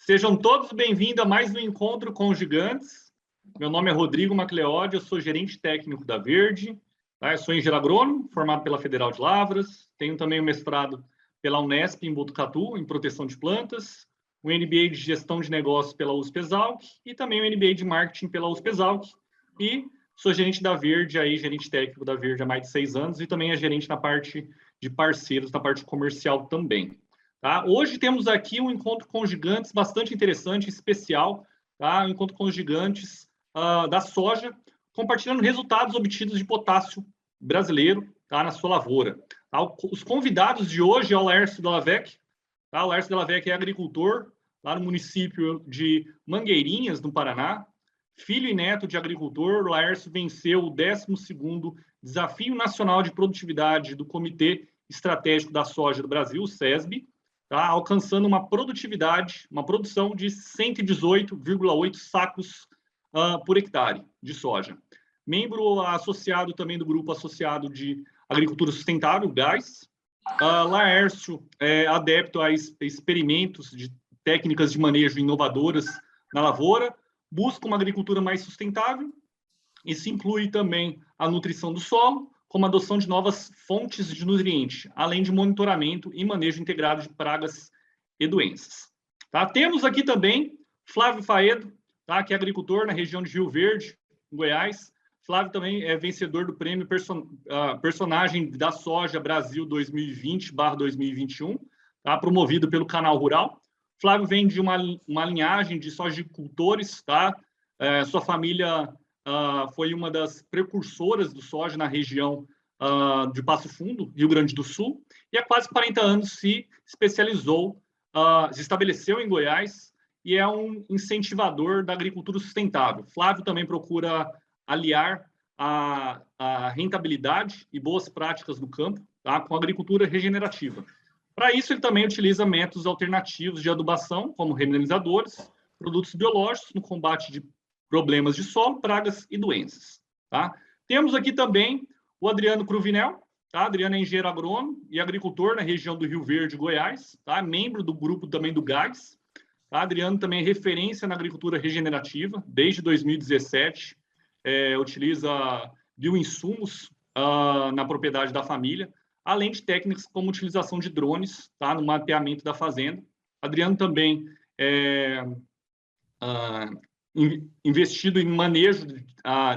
Sejam todos bem-vindos a mais um Encontro com os Gigantes. Meu nome é Rodrigo Macleod, eu sou gerente técnico da Verde. Eu sou engenheiro agrônomo, formado pela Federal de Lavras. Tenho também um mestrado pela Unesp em Botucatu, em proteção de plantas. Um MBA de gestão de negócios pela USP-Exalc e também um MBA de marketing pela USP-Exalc. E sou gerente da Verde, gerente técnico da Verde há mais de 6 anos e também é gerente na parte de parceiros, na parte comercial também. Tá? Hoje temos aqui um encontro com os gigantes bastante interessante, especial, tá? Um encontro com os gigantes da soja, compartilhando resultados obtidos de potássio brasileiro, tá? Na sua lavoura. Tá? Os convidados de hoje é o Laércio Dellavecchia. Tá? O Laércio Dellavecchia é agricultor lá no município de Mangueirinhas, no Paraná. Filho e neto de agricultor, o Laércio venceu o 12º Desafio Nacional de Produtividade do Comitê Estratégico da Soja do Brasil, o SESB, tá? Alcançando uma produtividade, uma produção de 118,8 sacos por hectare de soja. Membro associado também do Grupo Associado de Agricultura Sustentável, GAS. Laércio é adepto a experimentos de técnicas de manejo inovadoras na lavoura, busca uma agricultura mais sustentável. Isso inclui também a nutrição do solo, como a adoção de novas fontes de nutriente, além de monitoramento e manejo integrado de pragas e doenças. Tá? Temos aqui também Flávio Faedo, tá? Que é agricultor na região de Rio Verde, em Goiás. Flávio também é vencedor do prêmio Personagem da Soja Brasil 2020/2021, tá? Promovido pelo Canal Rural. Flávio vem de uma linhagem de sojicultores, tá? Sua família foi uma das precursoras do soja na região de Passo Fundo, Rio Grande do Sul, e há quase 40 anos se especializou, se estabeleceu em Goiás e é um incentivador da agricultura sustentável. Flávio também procura aliar a rentabilidade e boas práticas do campo, tá, com a agricultura regenerativa. Para isso, ele também utiliza métodos alternativos de adubação, como remineralizadores, produtos biológicos no combate de problemas de solo, pragas e doenças. Tá? Temos aqui também o Adriano Cruvinel. Tá? Adriano é engenheiro agrônomo e agricultor na região do Rio Verde, Goiás. Tá? Membro do grupo também do GAS. Tá? Adriano também é referência na agricultura regenerativa. Desde 2017, utiliza bioinsumos na propriedade da família, além de técnicas como utilização de drones, tá, no mapeamento da fazenda. Adriano também é investido em manejo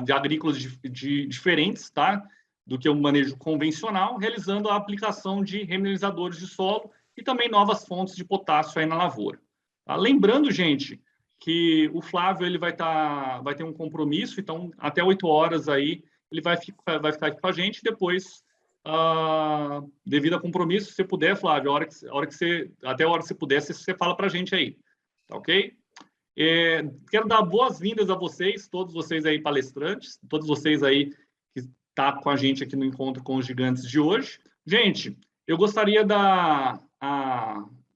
de agrícolas diferentes, tá, do que o manejo convencional, realizando a aplicação de remineralizadores de solo e também novas fontes de potássio aí na lavoura. Tá? Lembrando, gente, que o Flávio ele vai ter um compromisso, então até 8 horas aí ele vai ficar aqui com a gente. Depois, devido a compromisso, se você puder, Flávio, até a hora que você puder, você fala para a gente aí, tá ok? Quero dar boas-vindas a vocês, todos vocês aí palestrantes, todos vocês aí que estão com a gente aqui no Encontro com os Gigantes de hoje. Gente, eu gostaria de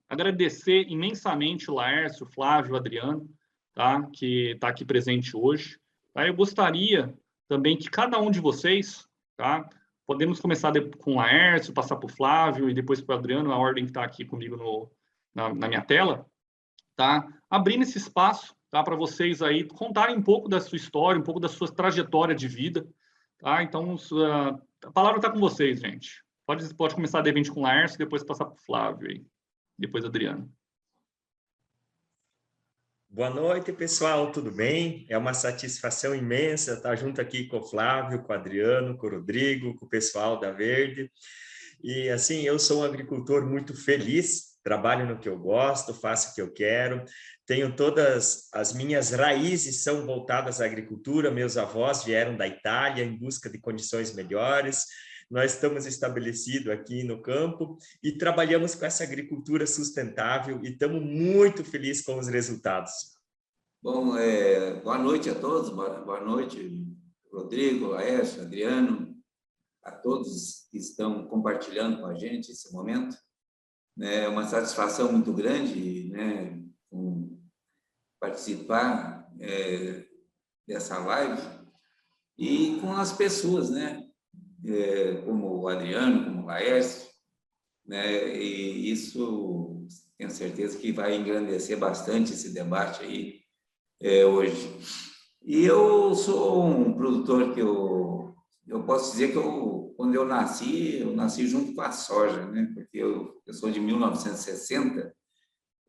agradecer imensamente o Laércio, o Flávio, o Adriano, tá? Que está aqui presente hoje. Tá? Eu gostaria também que cada um de vocês, tá? Podemos começar com o Laércio, passar para o Flávio e depois para o Adriano, a ordem que está aqui comigo na minha tela, tá? Abrindo esse espaço, tá? Para vocês aí contarem um pouco da sua história, um pouco da sua trajetória de vida, tá? Então, a palavra está com vocês, gente. Pode começar de repente com o Laércio, depois passar para o Flávio aí. Depois Adriano. Boa noite, pessoal, tudo bem? É uma satisfação imensa estar junto aqui com o Flávio, com o Adriano, com o Rodrigo, com o pessoal da Verde. E assim, eu sou um agricultor muito feliz, trabalho no que eu gosto, faço o que eu quero, tenho todas as minhas raízes são voltadas à agricultura, meus avós vieram da Itália em busca de condições melhores. Nós estamos estabelecidos aqui no campo e trabalhamos com essa agricultura sustentável e estamos muito felizes com os resultados. Bom, boa noite a todos, boa noite, Rodrigo, Laércio, Adriano, a todos que estão compartilhando com a gente esse momento. É uma satisfação muito grande, né, participar dessa live e com as pessoas, né? Como o Adriano, como o Laércio, né? E isso tenho certeza que vai engrandecer bastante esse debate aí hoje. E eu sou um produtor que eu posso dizer que quando eu nasci junto com a soja, né? Porque eu sou de 1960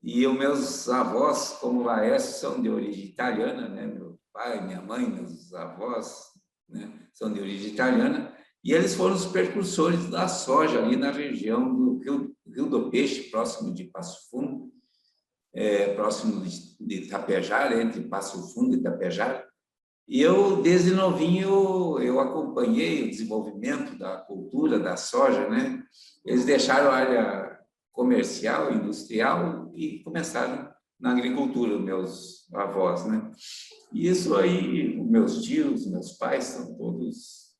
e os meus avós, como o Laércio, são de origem italiana, né? Meu pai, minha mãe, meus avós, né? São de origem italiana, e eles foram os precursores da soja ali na região do Rio do Peixe, próximo de Passo Fundo, próximo de Itapejara, entre Passo Fundo e Itapejara. E eu, desde novinho, eu acompanhei o desenvolvimento da cultura da soja, né? Eles deixaram a área comercial, industrial e começaram na agricultura, meus avós, né? E isso aí, meus tios, meus pais são todos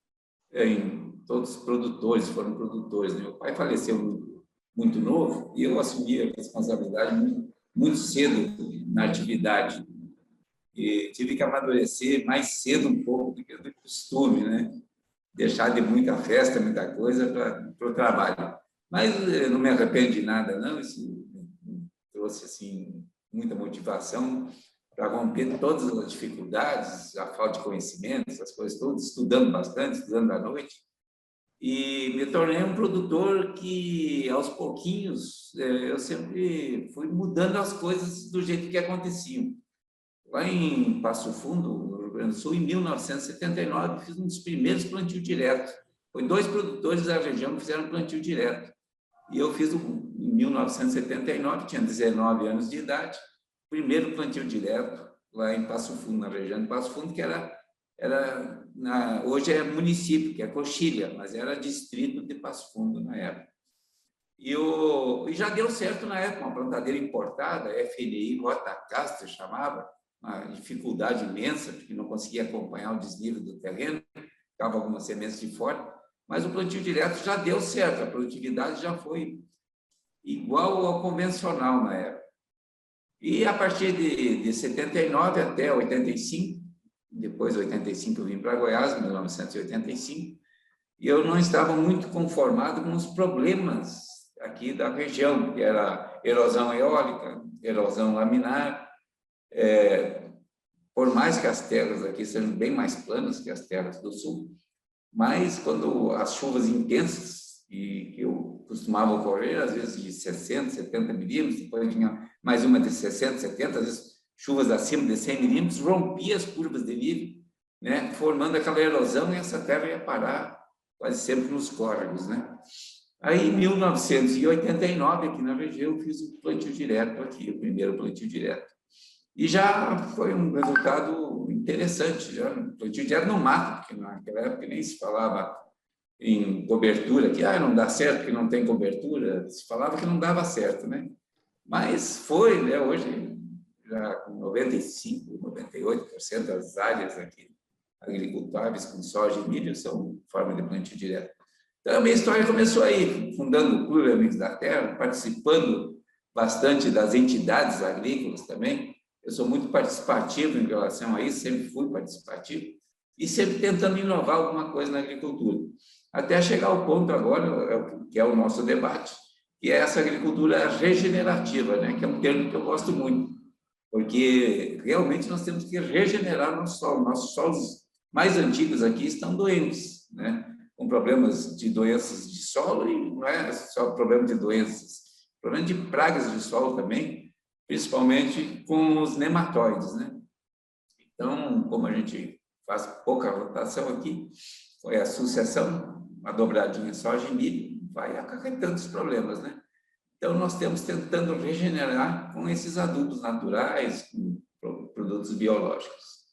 produtores, foram produtores. Meu pai faleceu muito novo e eu assumi a responsabilidade muito cedo na atividade. E tive que amadurecer mais cedo um pouco do que do costume, né? Deixar de muita festa, muita coisa para o trabalho. Mas eu não me arrependo de nada, não. Isso me trouxe assim muita motivação para romper todas as dificuldades, a falta de conhecimento, essas coisas todas, estudando bastante, estudando à noite. E me tornei um produtor que, aos pouquinhos, eu sempre fui mudando as coisas do jeito que aconteciam. Lá em Passo Fundo, no Rio Grande do Sul, em 1979, fiz um dos primeiros plantios direto. Foi 2 produtores da região que fizeram plantio direto. E eu fiz, em 1979, tinha 19 anos de idade, o primeiro plantio direto lá em Passo Fundo, na região de Passo Fundo, que hoje é município, que é Coxilha, mas era distrito de Passo Fundo na época. E já deu certo na época, uma plantadeira importada, FNI Rotacasta chamava, uma dificuldade imensa, porque não conseguia acompanhar o desnível do terreno, ficava algumas sementes de fora, mas o plantio direto já deu certo, a produtividade já foi igual ao convencional na época. E a partir de 79 até 85, depois de 85 eu vim para Goiás, em 1985, e eu não estava muito conformado com os problemas aqui da região, que era erosão eólica, erosão laminar, por mais que as terras aqui sejam bem mais planas que as terras do sul, mas quando as chuvas intensas, e que eu costumava ocorrer, às vezes de 60, 70 milímetros, depois vinha mais uma de 60, 70, às vezes chuvas acima de 100 milímetros, rompia as curvas de nível, né, formando aquela erosão, e essa terra ia parar quase sempre nos córregos, né? Aí, em 1989, aqui na região, eu fiz o plantio direto aqui, o primeiro plantio direto. E já foi um resultado interessante, já plantio direto no mato, porque naquela época nem se falava em cobertura, que não dá certo porque não tem cobertura, se falava que não dava certo, né? Mas foi, né? Hoje, já com 95%, 98% das áreas aqui agricultáveis com soja e milho são forma de plantio direto. Então, a minha história começou aí, fundando o Clube Amigos da Terra, participando bastante das entidades agrícolas também. Eu sou muito participativo em relação a isso, sempre fui participativo, e sempre tentando inovar alguma coisa na agricultura. Até chegar ao ponto agora, que é o nosso debate, que é essa agricultura regenerativa, né? Que é um termo que eu gosto muito, porque realmente nós temos que regenerar nosso solo. Nossos solos mais antigos aqui estão doentes, né? Com problemas de doenças de solo, e não é só problema de doenças, problema de pragas de solo também, principalmente com os nematóides, né? Então, como a gente faz pouca rotação aqui, foi a sucessão, uma dobradinha soja e milho, vai acarretando os problemas, né? Então, nós estamos tentando regenerar com esses adubos naturais, com produtos biológicos.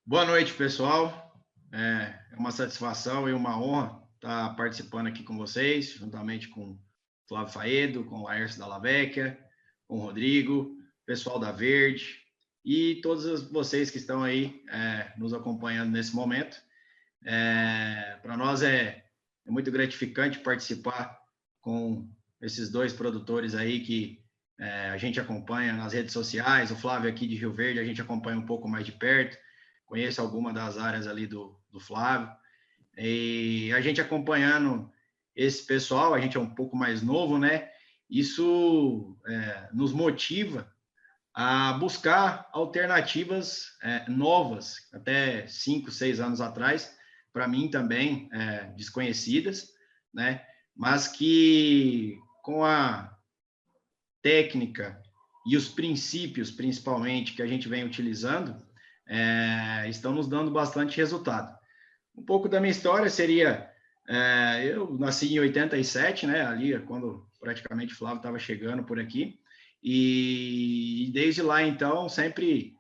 Boa noite, pessoal. É uma satisfação e uma honra estar participando aqui com vocês, juntamente com o Flávio Faedo, com o Laércio da Lavecchia, com o Rodrigo, pessoal da Verde e todos vocês que estão aí nos acompanhando nesse momento. Para nós é muito gratificante participar com esses 2 produtores aí que a gente acompanha nas redes sociais. O Flávio aqui de Rio Verde, a gente acompanha um pouco mais de perto, conheço alguma das áreas ali do Flávio, e a gente acompanhando esse pessoal, a gente é um pouco mais novo, né? isso nos motiva a buscar alternativas novas, até 5, 6 anos atrás, para mim também desconhecidas, né? Mas que com a técnica e os princípios, principalmente, que a gente vem utilizando, estão nos dando bastante resultado. Um pouco da minha história seria, eu nasci em 87, né? Ali, quando praticamente o Flávio estava chegando por aqui, e desde lá, então, sempre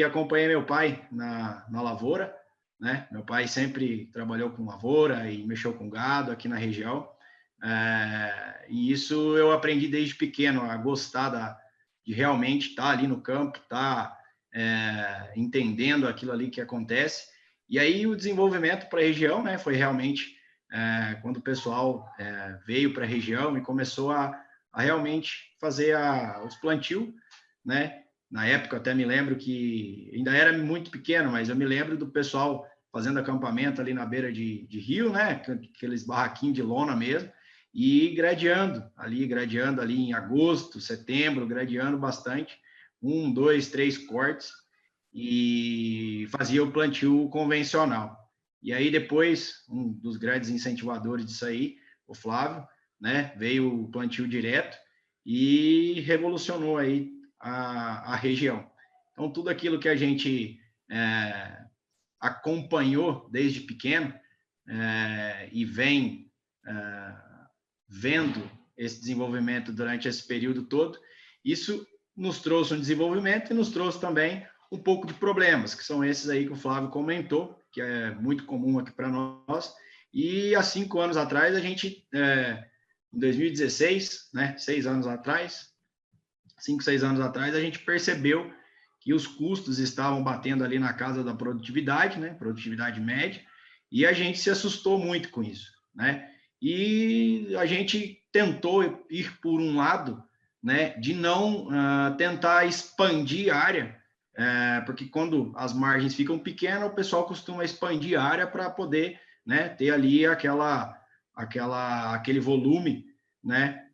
acompanhei meu pai na lavoura, né? Meu pai sempre trabalhou com lavoura e mexeu com gado aqui na região, e isso eu aprendi desde pequeno, a gostar de realmente estar ali no campo, estar entendendo aquilo ali que acontece. E aí o desenvolvimento para a região, né, foi realmente quando o pessoal veio para a região e começou a realmente fazer os plantios, né? Na época, até me lembro que ainda era muito pequeno, mas eu me lembro do pessoal fazendo acampamento ali na beira de rio, né? Aqueles barraquinhos de lona mesmo, e gradeando ali em agosto, setembro, gradeando bastante, 1, 2, 3 cortes, e fazia o plantio convencional. E aí depois, um dos grandes incentivadores disso aí, o Flávio, né, veio o plantio direto e revolucionou aí a região. Então, tudo aquilo que a gente acompanhou desde pequeno e vem vendo esse desenvolvimento durante esse período todo, isso nos trouxe um desenvolvimento e nos trouxe também um pouco de problemas, que são esses aí que o Flávio comentou, que é muito comum aqui para nós. E há 5 anos atrás, a gente, em 2016, né, 6 anos atrás, 5, 6 anos atrás, a gente percebeu que os custos estavam batendo ali na casa da produtividade, né, produtividade média, e a gente se assustou muito com isso, né? E a gente tentou ir por um lado, né, de não tentar expandir a área, porque quando as margens ficam pequenas, o pessoal costuma expandir a área para poder, né, ter ali aquele volume, né,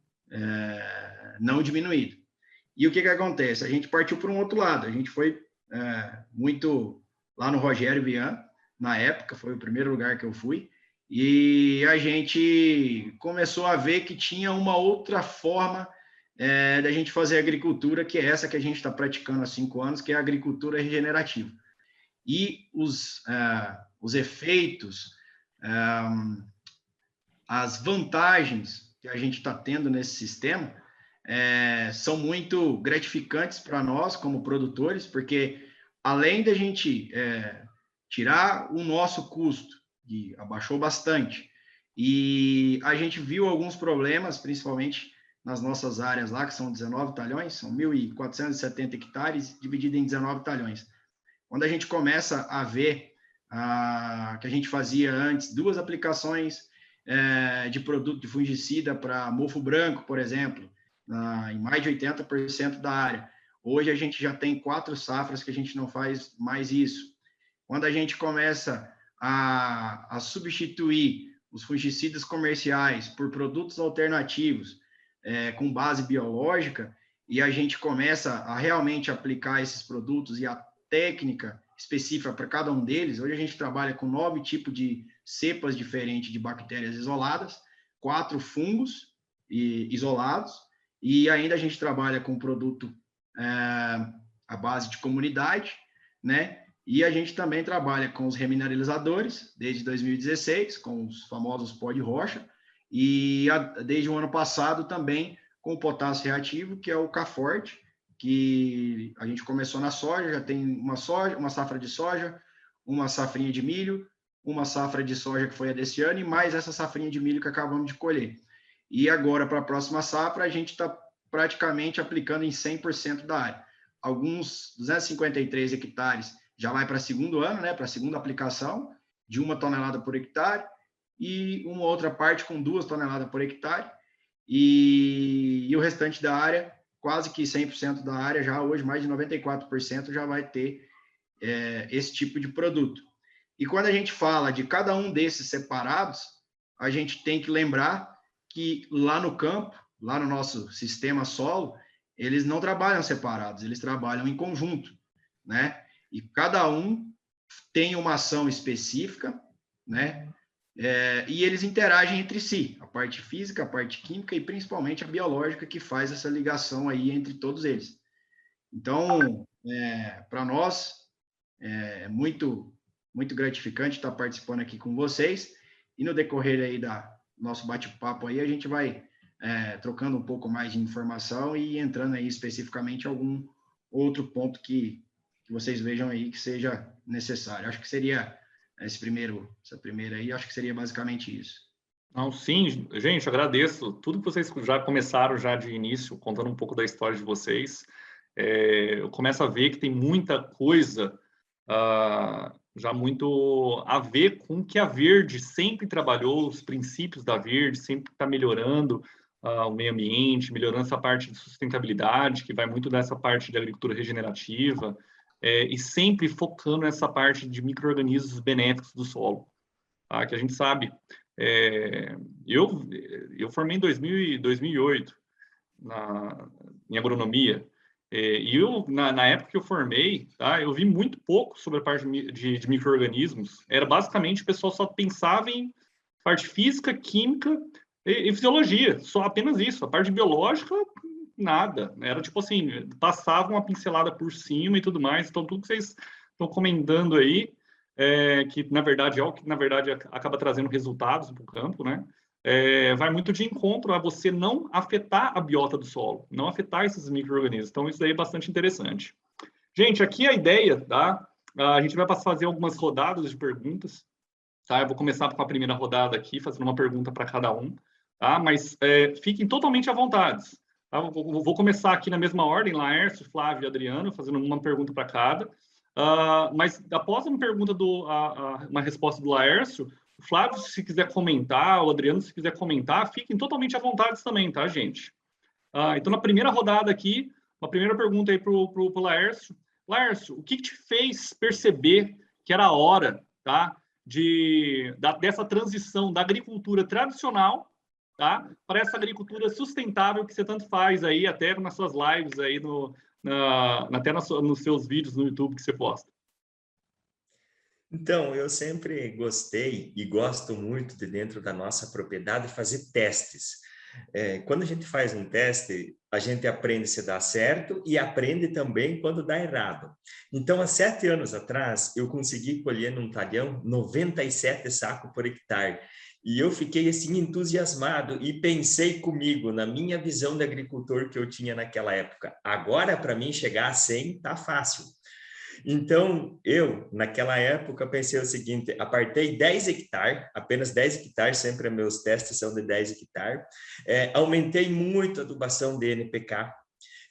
não diminuído. E o que acontece? A gente partiu para um outro lado, a gente foi muito lá no Rogério Vian, na época, foi o primeiro lugar que eu fui, e a gente começou a ver que tinha uma outra forma da gente fazer agricultura, que é essa que a gente está praticando há 5 anos, que é a agricultura regenerativa. E os efeitos, as vantagens que a gente está tendo nesse sistema são muito gratificantes para nós, como produtores, porque além da gente tirar o nosso custo, que abaixou bastante, e a gente viu alguns problemas, principalmente nas nossas áreas lá, que são 19 talhões, são 1.470 hectares, dividido em 19 talhões. Quando a gente começa a ver que a gente fazia antes 2 aplicações de produto de fungicida para mofo branco, por exemplo, em mais de 80% da área. Hoje a gente já tem 4 safras que a gente não faz mais isso. Quando a gente começa a substituir os fungicidas comerciais por produtos alternativos com base biológica, e a gente começa a realmente aplicar esses produtos e a técnica específica para cada um deles. Hoje a gente trabalha com 9 tipos de cepas diferentes de bactérias isoladas, 4 fungos isolados, e ainda a gente trabalha com produto à base de comunidade, né? E a gente também trabalha com os remineralizadores, desde 2016, com os famosos pó de rocha, e desde o ano passado também com o potássio reativo, que é o K-Forte, que a gente começou na soja, já tem uma safra de soja, uma safrinha de milho, uma safra de soja que foi a desse ano, e mais essa safrinha de milho que acabamos de colher. E agora, para a próxima safra, a gente está praticamente aplicando em 100% da área. Alguns 253 hectares já vai para segundo ano, né, para a segunda aplicação, de 1 tonelada por hectare, e uma outra parte com 2 toneladas por hectare, e o restante da área, quase que 100% da área, já hoje mais de 94% já vai ter esse tipo de produto. E quando a gente fala de cada um desses separados, a gente tem que lembrar que lá no campo, lá no nosso sistema solo, eles não trabalham separados, eles trabalham em conjunto, né? E cada um tem uma ação específica, né? E eles interagem entre si, a parte física, a parte química e principalmente a biológica, que faz essa ligação aí entre todos eles. Então, para nós, é muito gratificante estar participando aqui com vocês, e no decorrer aí da nosso bate-papo aí, a gente vai trocando um pouco mais de informação e entrando aí especificamente em algum outro ponto que vocês vejam aí que seja necessário. Acho que seria essa primeira aí, acho que seria basicamente isso. Não, sim, gente, agradeço tudo que vocês já começaram já de início, contando um pouco da história de vocês. Eu começo a ver que tem muita coisa já muito a ver com o que a Verde sempre trabalhou, os princípios da Verde, sempre está melhorando o meio ambiente, melhorando essa parte de sustentabilidade, que vai muito dessa parte de agricultura regenerativa, e sempre focando nessa parte de micro-organismos benéficos do solo, tá? Que a gente sabe. Eu formei em 2008 em agronomia, e na época que eu formei, tá, eu vi muito pouco sobre a parte de micro-organismos. Era basicamente o pessoal só pensava em parte física, química e fisiologia, só apenas isso. A parte biológica, nada. Era tipo assim, passava uma pincelada por cima e tudo mais. Então, tudo que vocês estão comentando aí, que na verdade é o que na verdade acaba trazendo resultados para o campo, né? Vai muito de encontro a você não afetar a biota do solo, não afetar esses micro-organismos. Então, isso daí é bastante interessante. Gente, aqui a ideia, tá? A gente vai fazer algumas rodadas de perguntas, tá? Eu vou começar com a primeira rodada aqui, fazendo uma pergunta para cada um, tá? Mas fiquem totalmente à vontade. Tá? Vou começar aqui na mesma ordem, Laércio, Flávio e Adriano, fazendo uma pergunta para cada. Mas após uma pergunta uma resposta do Laércio, o Flávio, se quiser comentar, o Adriano, se quiser comentar, fiquem totalmente à vontade também, tá, gente? Então, na primeira rodada aqui, uma primeira pergunta aí para o Laércio. Laércio, o que te fez perceber que era a hora, tá, dessa transição da agricultura tradicional, tá, para essa agricultura sustentável que você tanto faz aí, até nas suas lives aí, até nos seus vídeos no YouTube que você posta? Então, eu sempre gostei e gosto muito de dentro da nossa propriedade fazer testes. Quando a gente faz um teste, a gente aprende se dá certo e aprende também quando dá errado. Então, há 7 anos atrás, eu consegui colher num talhão 97 sacos por hectare. E eu fiquei assim entusiasmado e pensei comigo, na minha visão de agricultor que eu tinha naquela época. Agora, para mim, chegar a 100 tá fácil. Então, eu, naquela época, pensei o seguinte, apartei 10 hectares, apenas 10 hectares, sempre meus testes são de 10 hectares, aumentei muito a adubação de NPK,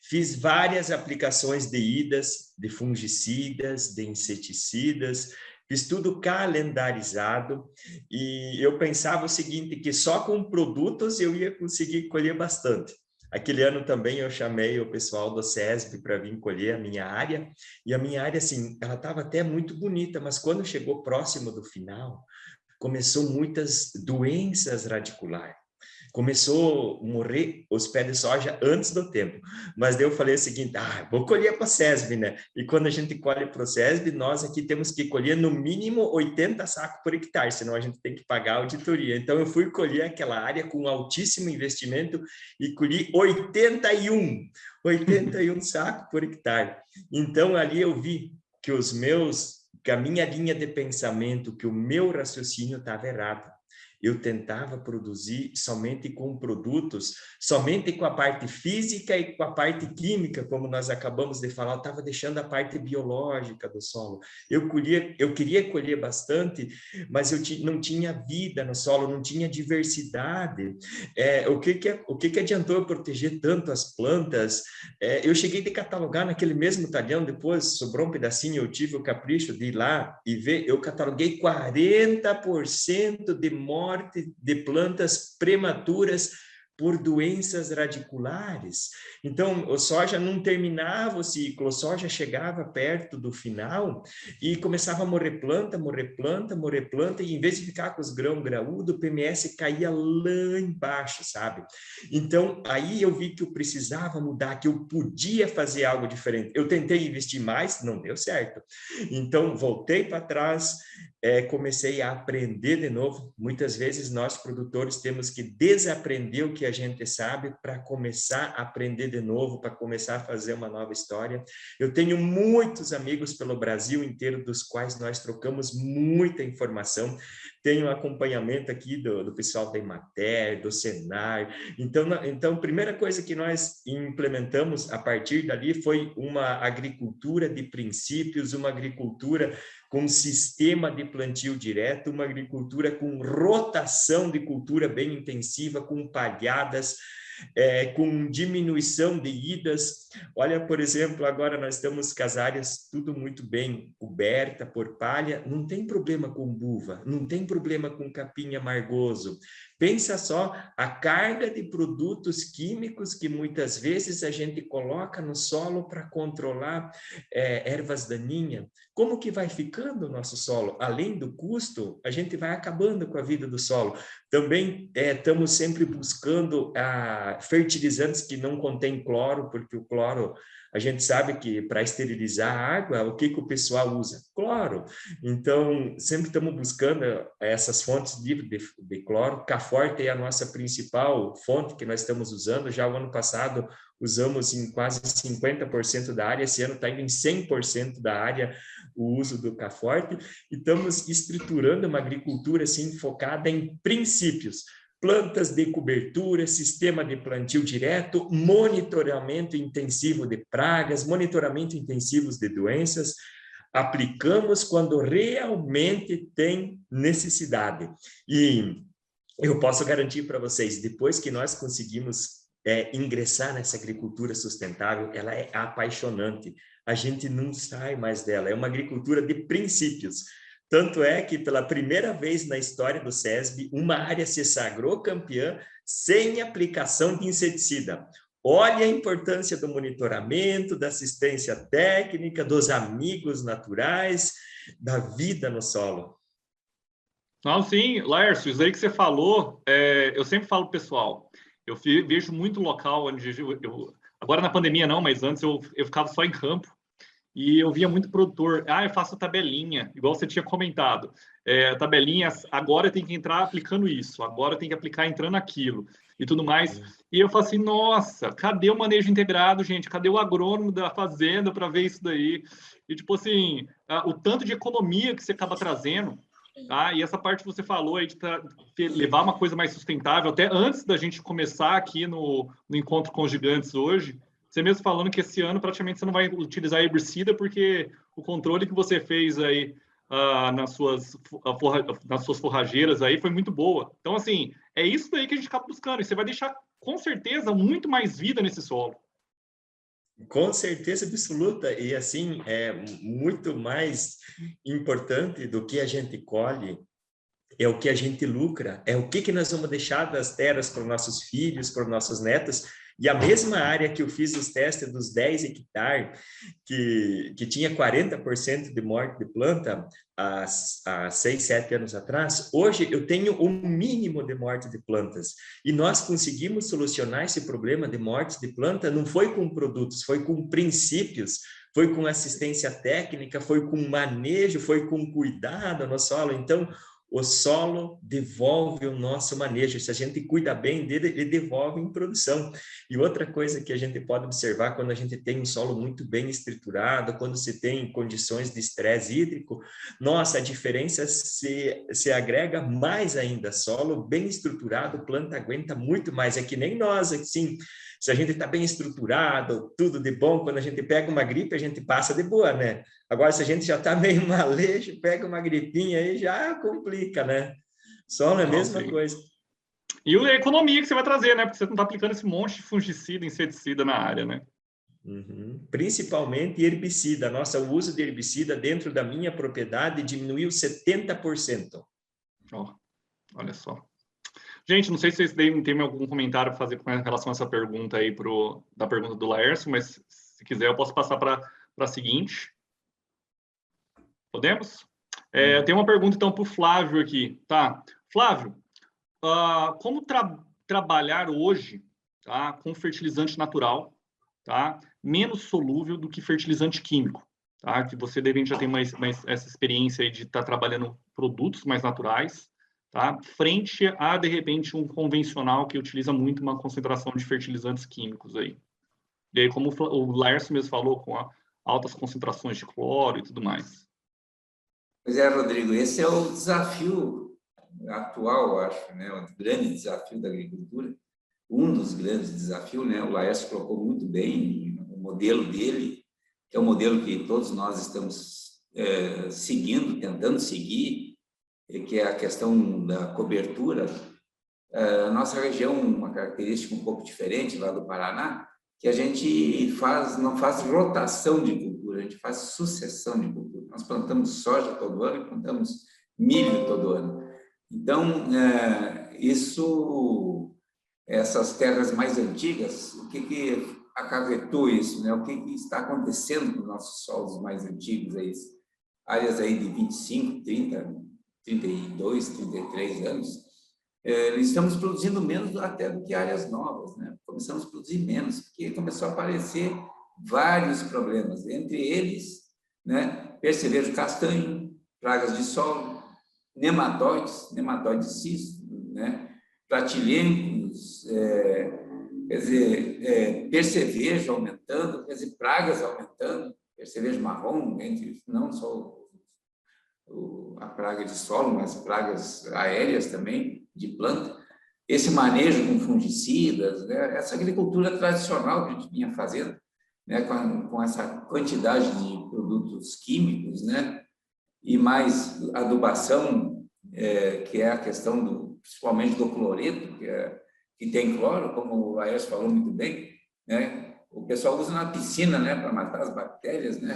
fiz várias aplicações de idas, de fungicidas, de inseticidas, fiz tudo calendarizado, e eu pensava o seguinte, que só com produtos eu ia conseguir colher bastante. Aquele ano também eu chamei o pessoal do SESB para vir colher a minha área, e a minha área, assim, ela estava até muito bonita, mas quando chegou próximo do final, começou muitas doenças radiculares. Começou a morrer os pés de soja antes do tempo. Mas daí eu falei o seguinte, vou colher para o SESB, né? E quando a gente colhe para o SESB, nós aqui temos que colher no mínimo 80 sacos por hectare, senão a gente tem que pagar a auditoria. Então eu fui colher aquela área com altíssimo investimento e colhi 81 sacos por hectare. Então ali eu vi que que a minha linha de pensamento, que o meu raciocínio estava errado. Eu tentava produzir somente com produtos, somente com a parte física e com a parte química, como nós acabamos de falar, eu estava deixando a parte biológica do solo. Eu queria colher bastante, mas eu não tinha vida no solo, não tinha diversidade. O que adiantou eu proteger tanto as plantas? Eu cheguei a catalogar naquele mesmo talhão, depois sobrou um pedacinho, eu tive o capricho de ir lá e ver, eu cataloguei 40% de morte de plantas prematuras por doenças radiculares. Então, o soja não terminava o ciclo, o soja chegava perto do final e começava a morrer planta, e em vez de ficar com os grãos graúdos, o PMS caía lá embaixo, sabe? Então, aí eu vi que eu precisava mudar, que eu podia fazer algo diferente. Eu tentei investir mais, não deu certo. Então, voltei para trás, comecei a aprender de novo. Muitas vezes nós, produtores, temos que desaprender o que a gente sabe para começar a aprender de novo, para começar a fazer uma nova história. Eu tenho muitos amigos pelo Brasil inteiro, dos quais nós trocamos muita informação. Tenho acompanhamento aqui do pessoal da Emater, do Senar. Então, a primeira coisa que nós implementamos a partir dali foi uma agricultura de princípios, uma agricultura com sistema de plantio direto, uma agricultura com rotação de cultura bem intensiva, com palhadas, com diminuição de idas. Olha, por exemplo, agora nós estamos com as áreas tudo muito bem coberta por palha, não tem problema com buva, não tem problema com capim amargoso. Pensa só a carga de produtos químicos que muitas vezes a gente coloca no solo para controlar ervas daninhas. Como que vai ficando o nosso solo? Além do custo, a gente vai acabando com a vida do solo. Também estamos sempre buscando fertilizantes que não contêm cloro, porque o cloro, a gente sabe que para esterilizar a água, o que o pessoal usa? Cloro. Então, sempre estamos buscando essas fontes de cloro. Caforte é a nossa principal fonte que nós estamos usando. Já o ano passado usamos em quase 50% da área, esse ano está indo em 100% da área o uso do Caforte, e estamos estruturando uma agricultura assim, focada em princípios, plantas de cobertura, sistema de plantio direto, monitoramento intensivo de pragas, monitoramento intensivo de doenças. Aplicamos quando realmente tem necessidade. E eu posso garantir para vocês, depois que nós conseguimos ingressar nessa agricultura sustentável, ela é apaixonante. A gente não sai mais dela. É uma agricultura de princípios. Tanto é que, pela primeira vez na história do SESB, uma área se sagrou campeã sem aplicação de inseticida. Olha a importância do monitoramento, da assistência técnica, dos amigos naturais, da vida no solo. Não, sim, Laércio, isso aí que você falou, eu sempre falo, pessoal, eu vejo muito local onde agora na pandemia não, mas antes eu ficava só em campo e eu via muito produtor, eu faço tabelinha, igual você tinha comentado, tabelinha, agora tem que entrar aplicando isso, agora tem que aplicar entrando aquilo e tudo mais. E eu falo assim, nossa, cadê o manejo integrado, gente? Cadê o agrônomo da fazenda para ver isso daí? E tipo assim, o tanto de economia que você acaba trazendo. E essa parte que você falou aí de levar uma coisa mais sustentável, até antes da gente começar aqui no Encontro com os Gigantes hoje, você mesmo falando que esse ano praticamente você não vai utilizar herbicida porque o controle que você fez aí nas suas forrageiras aí foi muito boa. Então, assim, é isso daí que a gente acaba buscando, e você vai deixar, com certeza, muito mais vida nesse solo. Com certeza absoluta, e assim, é muito mais importante do que a gente colhe, é o que a gente lucra, é o que nós vamos deixar das terras para os nossos filhos, para os nossos netos. E a mesma área que eu fiz os testes dos 10 hectares, que tinha 40% de morte de planta há 6, 7 anos atrás, hoje eu tenho o mínimo de morte de plantas. E nós conseguimos solucionar esse problema de morte de planta, não foi com produtos, foi com princípios, foi com assistência técnica, foi com manejo, foi com cuidado no solo. Então, o solo devolve o nosso manejo. Se a gente cuida bem dele, ele devolve em produção. E outra coisa que a gente pode observar quando a gente tem um solo muito bem estruturado, quando se tem condições de estresse hídrico, nossa, a diferença se agrega mais ainda. Solo bem estruturado, planta aguenta muito mais. É que nem nós, assim, se a gente está bem estruturado, tudo de bom, quando a gente pega uma gripe, a gente passa de boa, né? Agora, se a gente já está meio malejo, pega uma gripinha aí, já complica, né? Solo é a mesma coisa. E a economia que você vai trazer, né? Porque você não está aplicando esse monte de fungicida, inseticida na área, né? Principalmente herbicida. Nossa, o uso de herbicida dentro da minha propriedade diminuiu 70%. Olha só. Gente, não sei se vocês têm algum comentário para fazer com relação a essa pergunta aí, da pergunta do Laércio, mas se quiser eu posso passar para a seguinte. Podemos? Eu tenho uma pergunta, então, para o Flávio aqui. Tá? Flávio, como trabalhar hoje, tá, com fertilizante natural, tá, menos solúvel do que fertilizante químico? Tá? Que você, de repente, já tem essa experiência aí de estar trabalhando produtos mais naturais, tá? Frente a, de repente, um convencional que utiliza muito uma concentração de fertilizantes químicos aí. E aí, como o Laércio mesmo falou, com altas concentrações de cloro e tudo mais. Pois é, Rodrigo, esse é o desafio atual, eu acho, né? O grande desafio da agricultura, um dos grandes desafios, né? O Laércio colocou muito bem o modelo dele, que é um modelo que todos nós estamos seguindo, tentando seguir, que é a questão da cobertura. A nossa região, uma característica um pouco diferente lá do Paraná, que a gente não faz rotação de cultura, a gente faz sucessão de cultura. Nós plantamos soja todo ano e plantamos milho todo ano. Então, essas terras mais antigas, o que acarretou isso, né? O que está acontecendo com os nossos solos mais antigos? Áreas aí de 25, 30, 32, 33 anos, estamos produzindo menos até do que áreas novas, né? Começamos a produzir menos, porque começou a aparecer vários problemas, entre eles, né, percevejo castanho, pragas de solo, nematóides cisto, né, pratilhênicos, quer dizer, percevejo aumentando, quer dizer, pragas aumentando, percevejo marrom, não só a praga de solo, mas pragas aéreas também, de planta, esse manejo com fungicidas, né? Essa agricultura tradicional que a gente vinha fazendo, né? Com essa quantidade de produtos químicos, né? E mais adubação, que é a questão principalmente do cloreto, que tem cloro, como o Laércio falou muito bem, né? O pessoal usa na piscina, né? Para matar as bactérias, né?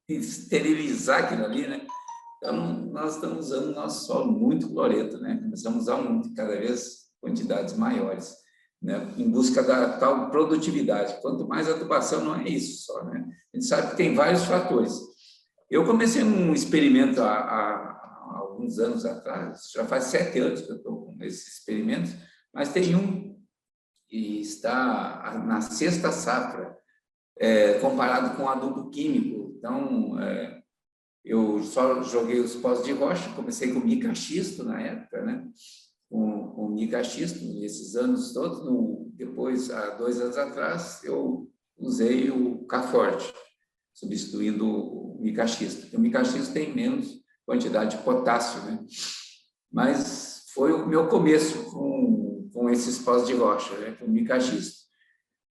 E esterilizar aquilo ali, né? Então, nós estamos usando o nosso solo muito cloreto, né? Começamos a usar muito, cada vez quantidades maiores, né? Em busca da tal produtividade. Quanto mais adubação, não é isso só, né? A gente sabe que tem vários fatores. Eu comecei um experimento há alguns anos atrás, já faz 7 anos que eu estou com esses experimentos, mas tem um que está na 6ª safra, comparado com adubo químico. Então, eu só joguei os pós de rocha, comecei com mica-xisto na época, né? Com mica-xisto, nesses anos todos. Depois, há 2 anos atrás, eu usei o K-Forte, substituindo o mica-xisto. O mica-xisto tem menos quantidade de potássio, né? Mas foi o meu começo com esses pós de rocha, né? Com mica-xisto.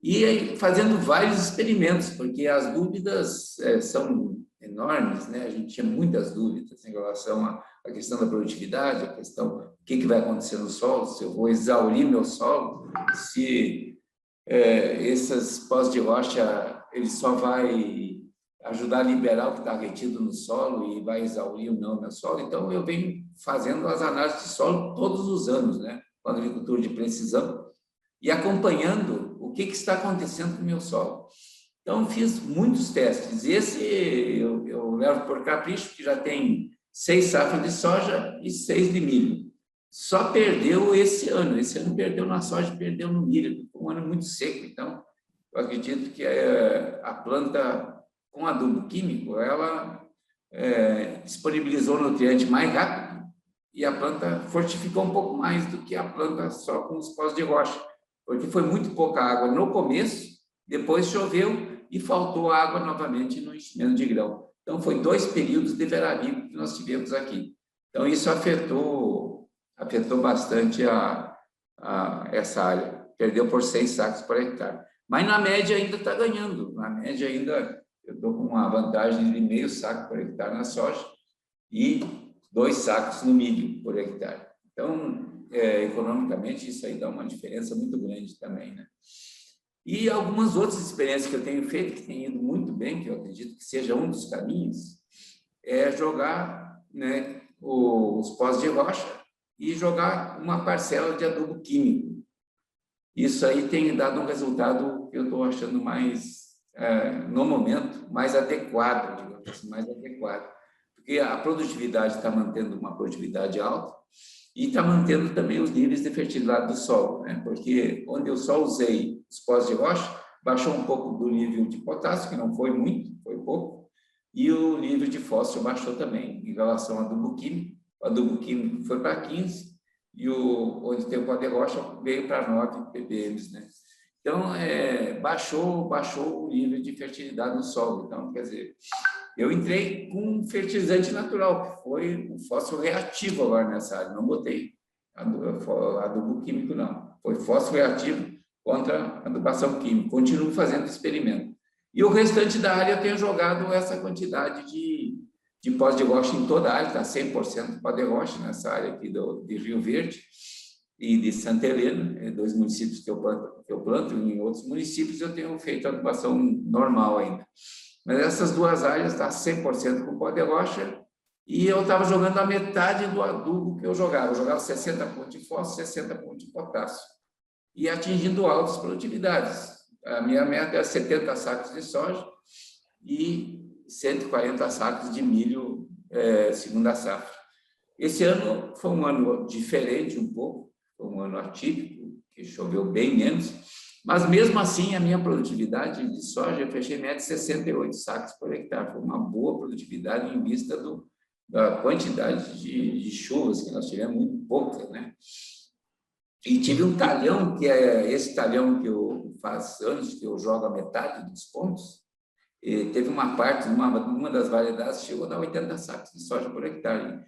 E aí, fazendo vários experimentos, porque as dúvidas são enormes, né? A gente tinha muitas dúvidas em relação à questão da produtividade, a questão do que vai acontecer no solo, se eu vou exaurir meu solo, se esses pós de rocha ele só vai ajudar a liberar o que está retido no solo e vai exaurir ou não meu solo. Então, eu venho fazendo as análises de solo todos os anos, né? Com a agricultura de precisão e acompanhando o que está acontecendo com o meu solo. Então, fiz muitos testes. Esse eu levo por capricho, que já tem 6 safras de soja e 6 de milho. Só perdeu esse ano. Esse ano perdeu na soja, perdeu no milho. Foi um ano muito seco. Então, eu acredito que a planta, com adubo químico, ela disponibilizou o nutriente mais rápido e a planta fortificou um pouco mais do que a planta só com os pós de rocha, porque foi muito pouca água no começo, depois choveu e faltou água novamente no enchimento de grão. Então, foi 2 períodos de veranico que nós tivemos aqui. Então, isso afetou bastante essa área. Perdeu por 6 sacos por hectare. Mas, na média, ainda está ganhando. Na média, ainda eu estou com uma vantagem de meio saco por hectare na soja e 2 sacos no milho por hectare. Então, economicamente, isso aí dá uma diferença muito grande também, né? E algumas outras experiências que eu tenho feito, que têm ido muito bem, que eu acredito que seja um dos caminhos, é jogar, né, os pós de rocha e jogar uma parcela de adubo químico. Isso aí tem dado um resultado que eu estou achando mais, no momento, mais adequado, digamos assim, mais adequado. Porque a produtividade está mantendo uma produtividade alta e está mantendo também os níveis de fertilidade do solo, né? Porque onde eu só usei os pós de rocha, baixou um pouco do nível de potássio, que não foi muito, foi pouco, e o nível de fósforo baixou também, em relação ao adubo químico. O adubo químico foi para 15, e onde tem o pó de rocha veio para 9 ppm, né? Então, baixou o nível de fertilidade no solo. Então, quer dizer, eu entrei com um fertilizante natural, que foi um fósforo reativo agora nessa área. Não botei adubo químico, não. Foi fósforo reativo contra adubação química. Continuo fazendo experimento. E o restante da área eu tenho jogado essa quantidade de pós de rocha em toda a área, está 100% pó de rocha nessa área aqui de Rio Verde e de Santa Helena, 2 municípios que eu planto, e em outros municípios eu tenho feito adubação normal ainda. Mas essas 2 áreas está 100% com pó de rocha, e eu estava jogando a metade do adubo que eu jogava. Eu jogava 60 pontos de fósforo, 60 pontos de potássio, e atingindo altas produtividades. A minha meta é 70 sacos de soja e 140 sacos de milho segunda safra. Esse ano foi um ano diferente um pouco, foi um ano atípico, que choveu bem menos, mas mesmo assim a minha produtividade de soja, eu fechei média de 68 sacos por hectare. Foi uma boa produtividade em vista da quantidade de chuvas que nós tivemos, muito pouca, né? E tive um talhão, que é esse talhão que eu faz anos que eu jogo a metade dos pontos, e teve uma parte, uma das variedades, chegou a dar 80 sacos de soja por hectare.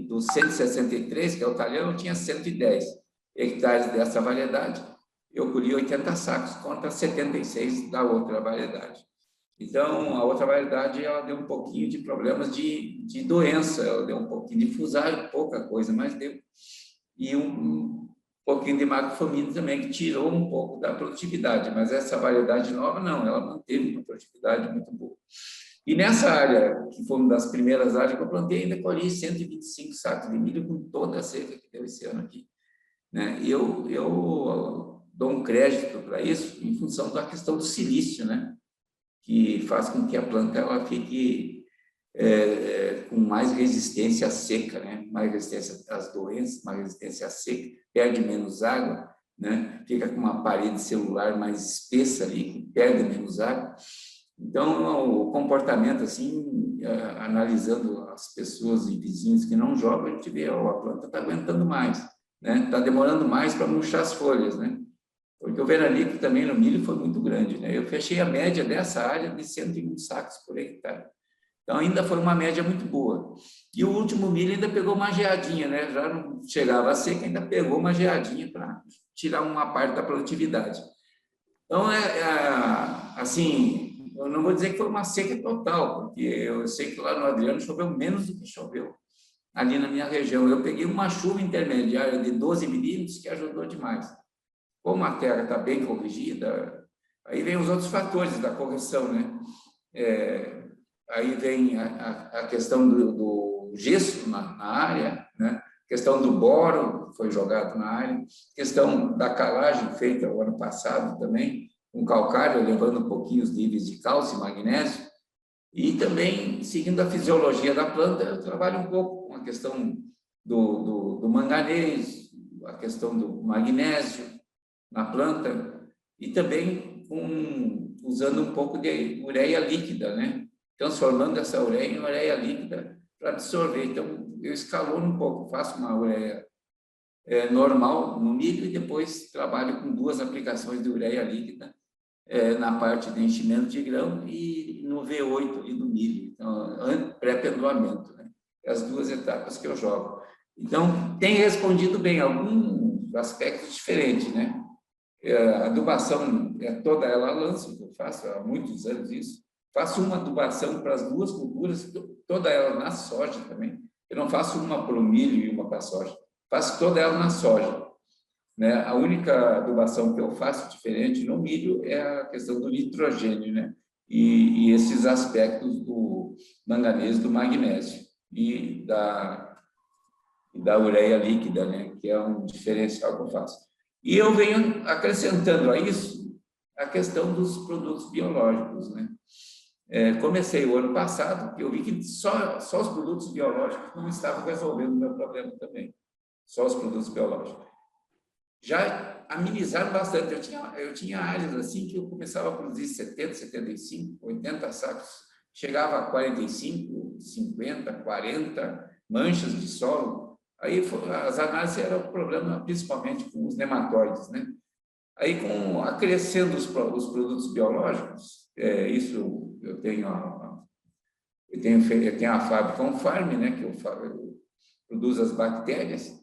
Dos 163, que é o talhão, eu tinha 110 hectares dessa variedade. Eu colhi 80 sacos contra 76 da outra variedade. Então, a outra variedade, ela deu um pouquinho de problemas de doença, ela deu um pouquinho de fusário, pouca coisa, mas deu. E um pouquinho de macrofamina também, que tirou um pouco da produtividade, mas essa variedade nova, não, ela manteve uma produtividade muito boa. E nessa área, que foi uma das primeiras áreas que eu plantei, ainda colhi 125 sacos de milho com toda a seca que deu esse ano aqui, né? E eu dou um crédito para isso em função da questão do silício, né? Que faz com que a planta ela fique com mais resistência à seca, né? Mais resistência às doenças, mais resistência à seca, perde menos água, né? Fica com uma parede celular mais espessa ali, que perde menos água. Então, o comportamento, assim, analisando as pessoas e vizinhos que não jogam, a gente vê, a planta está aguentando mais, né? Está demorando mais para murchar as folhas, né? Porque o veranico também no milho foi muito grande, né? Eu fechei a média dessa área de 120 sacos por hectare. Então, ainda foi uma média muito boa. E o último milho ainda pegou uma geadinha, né? Já não chegava a seca, ainda pegou uma geadinha para tirar uma parte da produtividade. Então, assim, eu não vou dizer que foi uma seca total, porque eu sei que lá no Adriano choveu menos do que choveu ali na minha região. Eu peguei uma chuva intermediária de 12 milímetros que ajudou demais. Como a terra está bem corrigida, aí vem os outros fatores da correção, né? Aí vem a questão do gesso na área, né? Questão do boro, que foi jogado na área, questão da calagem feita o ano passado também, com calcário, elevando um pouquinho os níveis de cálcio e magnésio, e também, seguindo a fisiologia da planta, eu trabalho um pouco com a questão do manganês, a questão do magnésio na planta, e também usando um pouco de ureia líquida, né? Transformando essa ureia em ureia líquida para absorver. Então, eu escalono um pouco, faço uma ureia normal no milho e depois trabalho com 2 aplicações de ureia líquida na parte de enchimento de grão e no V8 e no milho, então, pré-pendoamento, né? As 2 etapas que eu jogo. Então, tem respondido bem, alguns aspectos diferentes, né? A adubação toda ela lança, eu faço há muitos anos isso. Faço uma adubação para as 2 culturas, toda ela na soja também. Eu não faço uma para o milho e uma para a soja. Faço toda ela na soja, né? A única adubação que eu faço diferente no milho é a questão do nitrogênio, né? E esses aspectos do manganês, do magnésio e da ureia líquida, né? Que é um diferencial que eu faço. E eu venho acrescentando a isso a questão dos produtos biológicos, né? Comecei o ano passado, porque eu vi que só os produtos biológicos não estavam resolvendo o meu problema também. Só os produtos biológicos. Já amenizaram bastante. Eu tinha áreas assim que eu começava a produzir 70, 75, 80 sacos, chegava a 45, 50, 40 manchas de solo. Aí as análises eram o problema principalmente com os nematóides, né? Aí, acrescendo os produtos biológicos, isso eu tenho a fábrica On-Farm, né, que eu produzo as bactérias.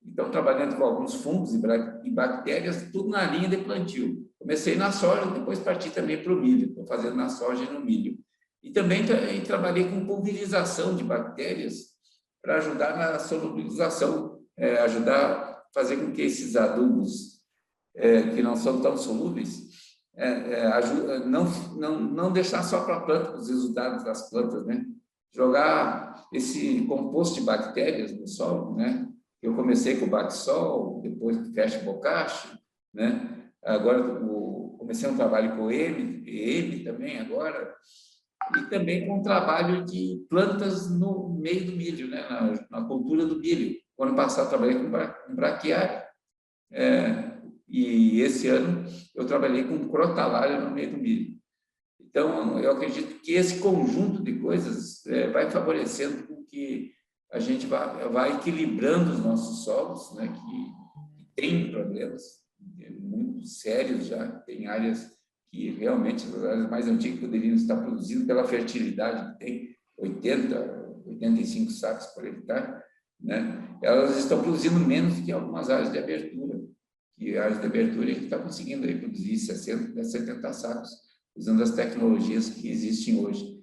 Então, trabalhando com alguns fungos e bactérias, tudo na linha de plantio. Comecei na soja, depois parti também para o milho. Estou fazendo na soja e no milho. E também trabalhei com pulverização de bactérias para ajudar na solubilização, ajudar a fazer com que esses adubos que não são tão solúveis, não deixar só para a planta, os resultados das plantas, né? Jogar esse composto de bactérias no solo, né? Eu comecei com o Baxol, depois com o Fesh Bokashi, né? Agora comecei um trabalho com ele também agora, e também com um trabalho de plantas no meio do milho, né? Na cultura do milho. O ano passado trabalhei com braquiária. E esse ano eu trabalhei com crotalária no meio do milho. Então, eu acredito que esse conjunto de coisas vai favorecendo com que a gente vai equilibrando os nossos solos, né, que tem problemas muito sérios já, tem áreas que realmente, as áreas mais antigas poderiam estar produzindo pela fertilidade que tem, 85 sacos por hectare, né, elas estão produzindo menos que algumas áreas de abertura. E a área de abertura a gente está conseguindo aí produzir 60 a 70 sacos, usando as tecnologias que existem hoje.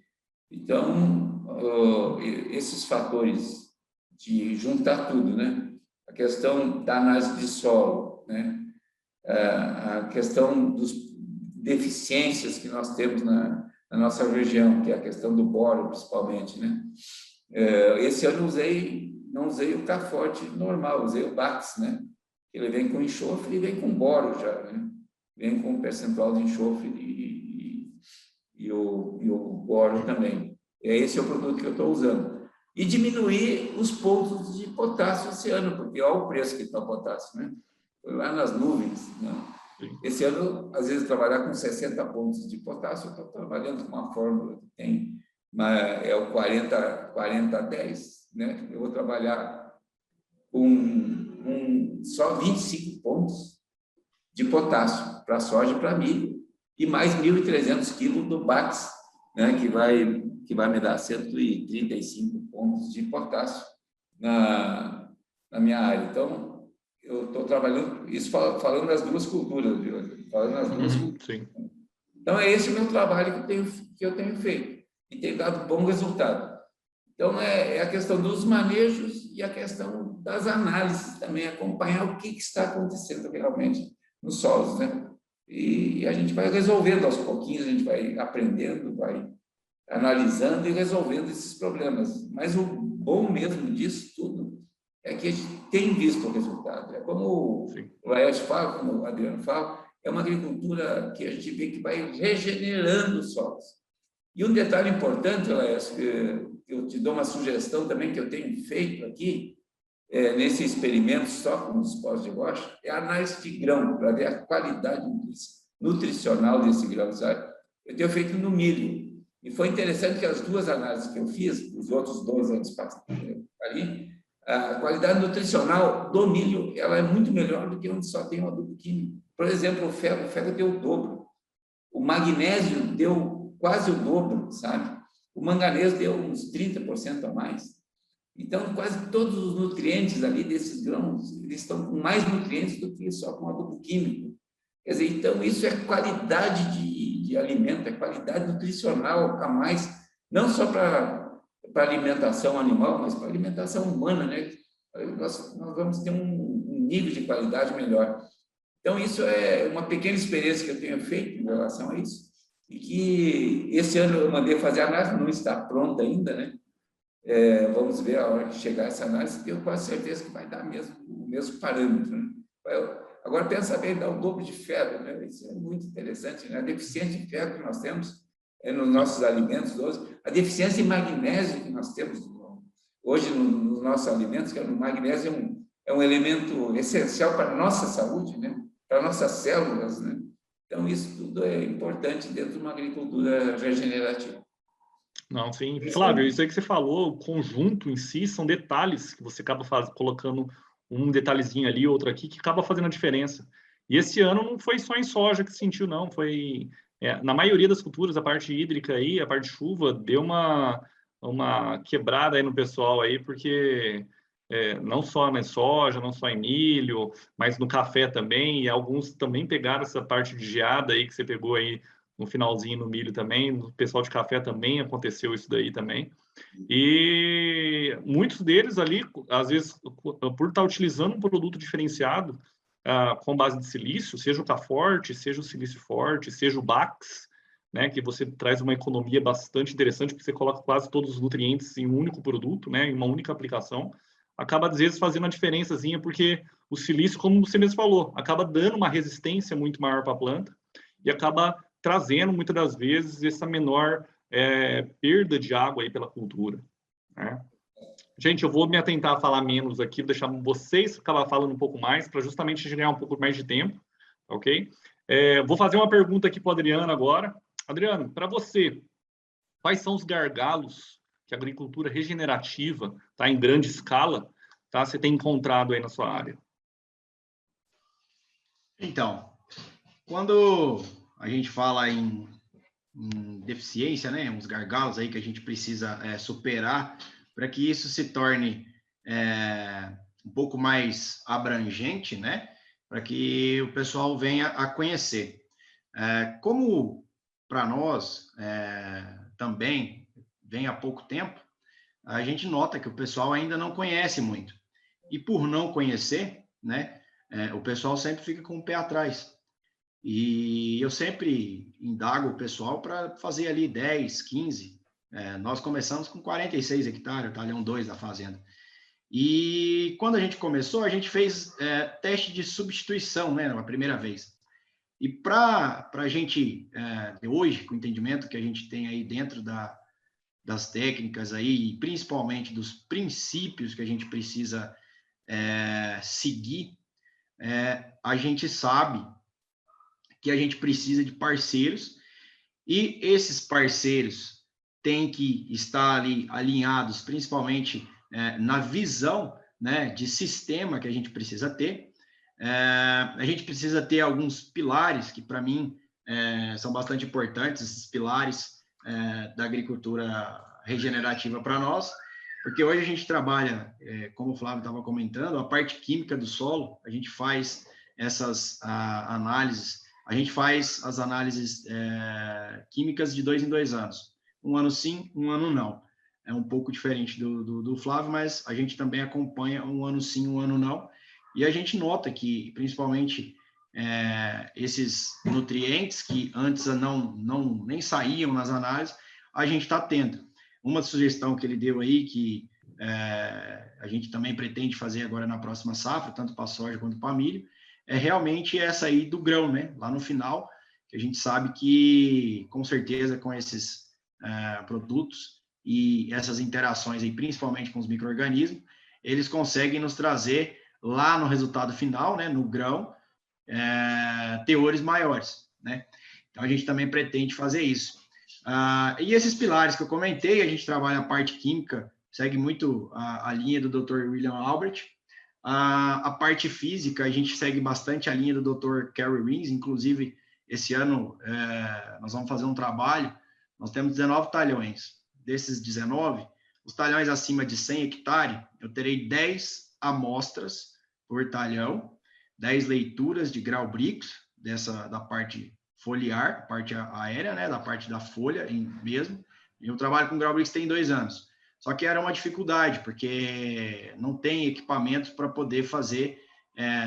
Então, esses fatores de juntar tudo, né? A questão da análise de solo, né? A questão das deficiências que nós temos na nossa região, que é a questão do boro, principalmente, né? Esse ano não usei o K-Forte normal, usei o Bax, né? Ele vem com enxofre e vem com boro já, né? Vem com percentual de enxofre e o boro também. Esse é o produto que eu estou usando. E diminuir os pontos de potássio esse ano, porque olha o preço que está o potássio, né? Foi lá nas nuvens, né? Esse ano, às vezes, trabalhar com 60 pontos de potássio, eu estou trabalhando com uma fórmula que tem, é o 40-10, né? Eu vou trabalhar com só 25 pontos de potássio para soja e para milho, e mais 1.300 quilos do Bax, né, que vai me dar 135 pontos de potássio na minha área. Então, eu estou trabalhando, isso falando das duas culturas, viu? Falando das duas culturas. Sim. Então, é esse o meu trabalho que eu tenho feito, e tem dado bom resultado. Então, é a questão dos manejos e a questão das análises também, acompanhar o que está acontecendo realmente nos solos, né? E a gente vai resolvendo aos pouquinhos, a gente vai aprendendo, vai analisando e resolvendo esses problemas. Mas o bom mesmo disso tudo é que a gente tem visto o resultado. É como o Laércio fala, como o Adriano fala, é uma agricultura que a gente vê que vai regenerando os solos. E um detalhe importante, Laércio, eu te dou uma sugestão também que eu tenho feito aqui, nesse experimento só com os pós de rocha, é a análise de grão, para ver a qualidade nutricional desse grão, sabe? Eu tenho feito no milho. E foi interessante que as duas análises que eu fiz, os outros 2 anos ali, a qualidade nutricional do milho ela é muito melhor do que onde só tem um adubo químico. Por exemplo, o ferro deu o dobro. O magnésio deu quase o dobro, sabe? O manganês deu uns 30% a mais. Então, quase todos os nutrientes ali desses grãos, eles estão com mais nutrientes do que só com adubo químico. Quer dizer, então, isso é qualidade de alimento, é qualidade nutricional a mais, não só para alimentação animal, mas para alimentação humana, né? Nós vamos ter um nível de qualidade melhor. Então, isso é uma pequena experiência que eu tenho feito em relação a isso, e que esse ano eu mandei fazer a análise, não está pronta ainda, né? Vamos ver a hora que chegar essa análise, tenho quase certeza que vai dar o mesmo parâmetro, né? Agora, pensa bem, dá o dobro de ferro, né? Isso é muito interessante, né? A deficiência de ferro que nós temos nos nossos alimentos hoje, a deficiência de magnésio que nós temos hoje nos nossos alimentos, que o magnésio é um elemento essencial para a nossa saúde, né? Para nossas células, né? Então, isso tudo é importante dentro de uma agricultura regenerativa. Não, sim. Flávio, isso aí que você falou, o conjunto em si, são detalhes que você acaba colocando um detalhezinho ali, outro aqui, que acaba fazendo a diferença. E esse ano não foi só em soja que sentiu, não. Foi na maioria das culturas, a parte hídrica aí, a parte de chuva, deu uma quebrada aí no pessoal aí, porque não só na soja, não só em milho, mas no café também, e alguns também pegaram essa parte de geada aí que você pegou aí no finalzinho no milho também, no pessoal de café também aconteceu isso daí também. E muitos deles ali, às vezes, por estar utilizando um produto diferenciado com base de silício, seja o K-Forte, seja o silício forte, seja o Bax, né, que você traz uma economia bastante interessante, porque você coloca quase todos os nutrientes em um único produto, né, em uma única aplicação, acaba, às vezes, fazendo uma diferençazinha, porque o silício, como você mesmo falou, acaba dando uma resistência muito maior para a planta e acaba trazendo, muitas das vezes, essa menor perda de água aí pela cultura, né? Gente, eu vou me atentar a falar menos aqui, vou deixar vocês acabar falando um pouco mais, para justamente ganhar um pouco mais de tempo, ok? Vou fazer uma pergunta aqui para o Adriano agora. Adriano, para você, quais são os gargalos que a agricultura regenerativa, tá, em grande escala, tá, você tem encontrado aí na sua área? Então, quando a gente fala em deficiência, né, uns gargalos aí que a gente precisa superar para que isso se torne um pouco mais abrangente, né, para que o pessoal venha a conhecer. Como para nós também vem há pouco tempo, a gente nota que o pessoal ainda não conhece muito. E por não conhecer, né, o pessoal sempre fica com o pé atrás. E eu sempre indago o pessoal para fazer ali 10, 15. Nós começamos com 46 hectares, o talhão 2 da fazenda. E quando a gente começou, a gente fez teste de substituição, né, na primeira vez. E para a gente, hoje, com o entendimento que a gente tem aí dentro das técnicas aí, principalmente dos princípios que a gente precisa seguir, a gente sabe que a gente precisa de parceiros, e esses parceiros têm que estar ali alinhados, principalmente na visão, né, de sistema que a gente precisa ter. A gente precisa ter alguns pilares que, para mim, são bastante importantes, esses pilares da agricultura regenerativa para nós, porque hoje a gente trabalha, como o Flávio estava comentando, a parte química do solo, a gente faz essas análises. A gente faz as análises químicas de 2 em 2 anos. Um ano sim, um ano não. É um pouco diferente do Flávio, mas a gente também acompanha um ano sim, um ano não. E a gente nota que, principalmente, esses nutrientes que antes nem saíam nas análises, a gente está tendo. Uma sugestão que ele deu aí, que a gente também pretende fazer agora na próxima safra, tanto para a soja quanto para milho, realmente essa aí do grão, né? Lá no final, que a gente sabe que, com certeza, com esses produtos e essas interações aí, principalmente com os micro-organismos, eles conseguem nos trazer lá no resultado final, né? No grão, teores maiores, né? Então, a gente também pretende fazer isso. E esses pilares que eu comentei, a gente trabalha a parte química, segue muito a linha do Dr. William Albert. A parte física, a gente segue bastante a linha do Dr. Kerry Rins, inclusive, esse ano nós vamos fazer um trabalho, nós temos 19 talhões. Desses 19, os talhões acima de 100 hectares, eu terei 10 amostras por talhão, 10 leituras de grau Brix, da parte foliar, parte aérea, né, da parte da folha mesmo. Eu trabalho com grau Brix tem 2 anos. Só que era uma dificuldade, porque não tem equipamentos para poder fazer,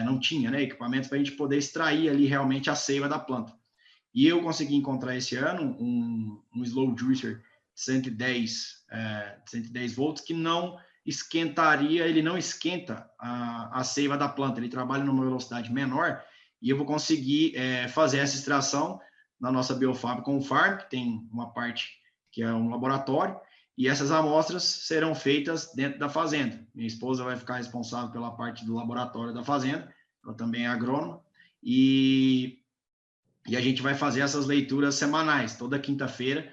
não tinha, né, equipamentos para a gente poder extrair ali realmente a seiva da planta. E eu consegui encontrar esse ano um slow juicer 110 volts, que não esquentaria, ele não esquenta a seiva da planta, ele trabalha numa velocidade menor, e eu vou conseguir fazer essa extração na nossa biofábrica com o Farm, que tem uma parte que é um laboratório, e essas amostras serão feitas dentro da fazenda. Minha esposa vai ficar responsável pela parte do laboratório da fazenda, ela também é agrônoma, e a gente vai fazer essas leituras semanais, toda quinta-feira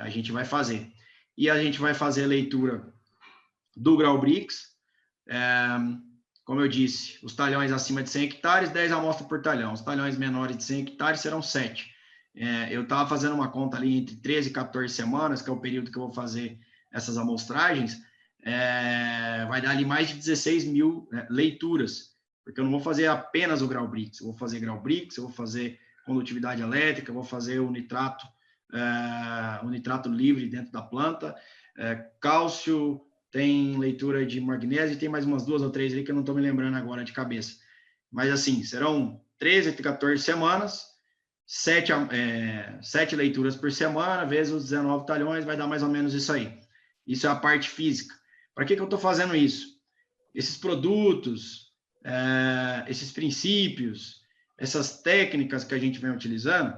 a gente vai fazer. E a gente vai fazer a leitura do Grau-Brix, como eu disse, os talhões acima de 100 hectares, 10 amostras por talhão. Os talhões menores de 100 hectares serão 7. Eu estava fazendo uma conta ali entre 13 e 14 semanas, que é o período que eu vou fazer essas amostragens, vai dar ali mais de 16 mil leituras, porque eu não vou fazer apenas o Grau-Brix, eu vou fazer Grau-Brix, eu vou fazer condutividade elétrica, eu vou fazer o nitrato livre dentro da planta, cálcio, tem leitura de magnésio, e tem mais umas 2 ou 3 ali que eu não estou me lembrando agora de cabeça. Mas assim, serão 13 a 14 semanas, 7 leituras por semana, vezes os 19 talhões, vai dar mais ou menos isso aí. Isso é a parte física. Para que eu estou fazendo isso? Esses produtos, esses princípios, essas técnicas que a gente vem utilizando,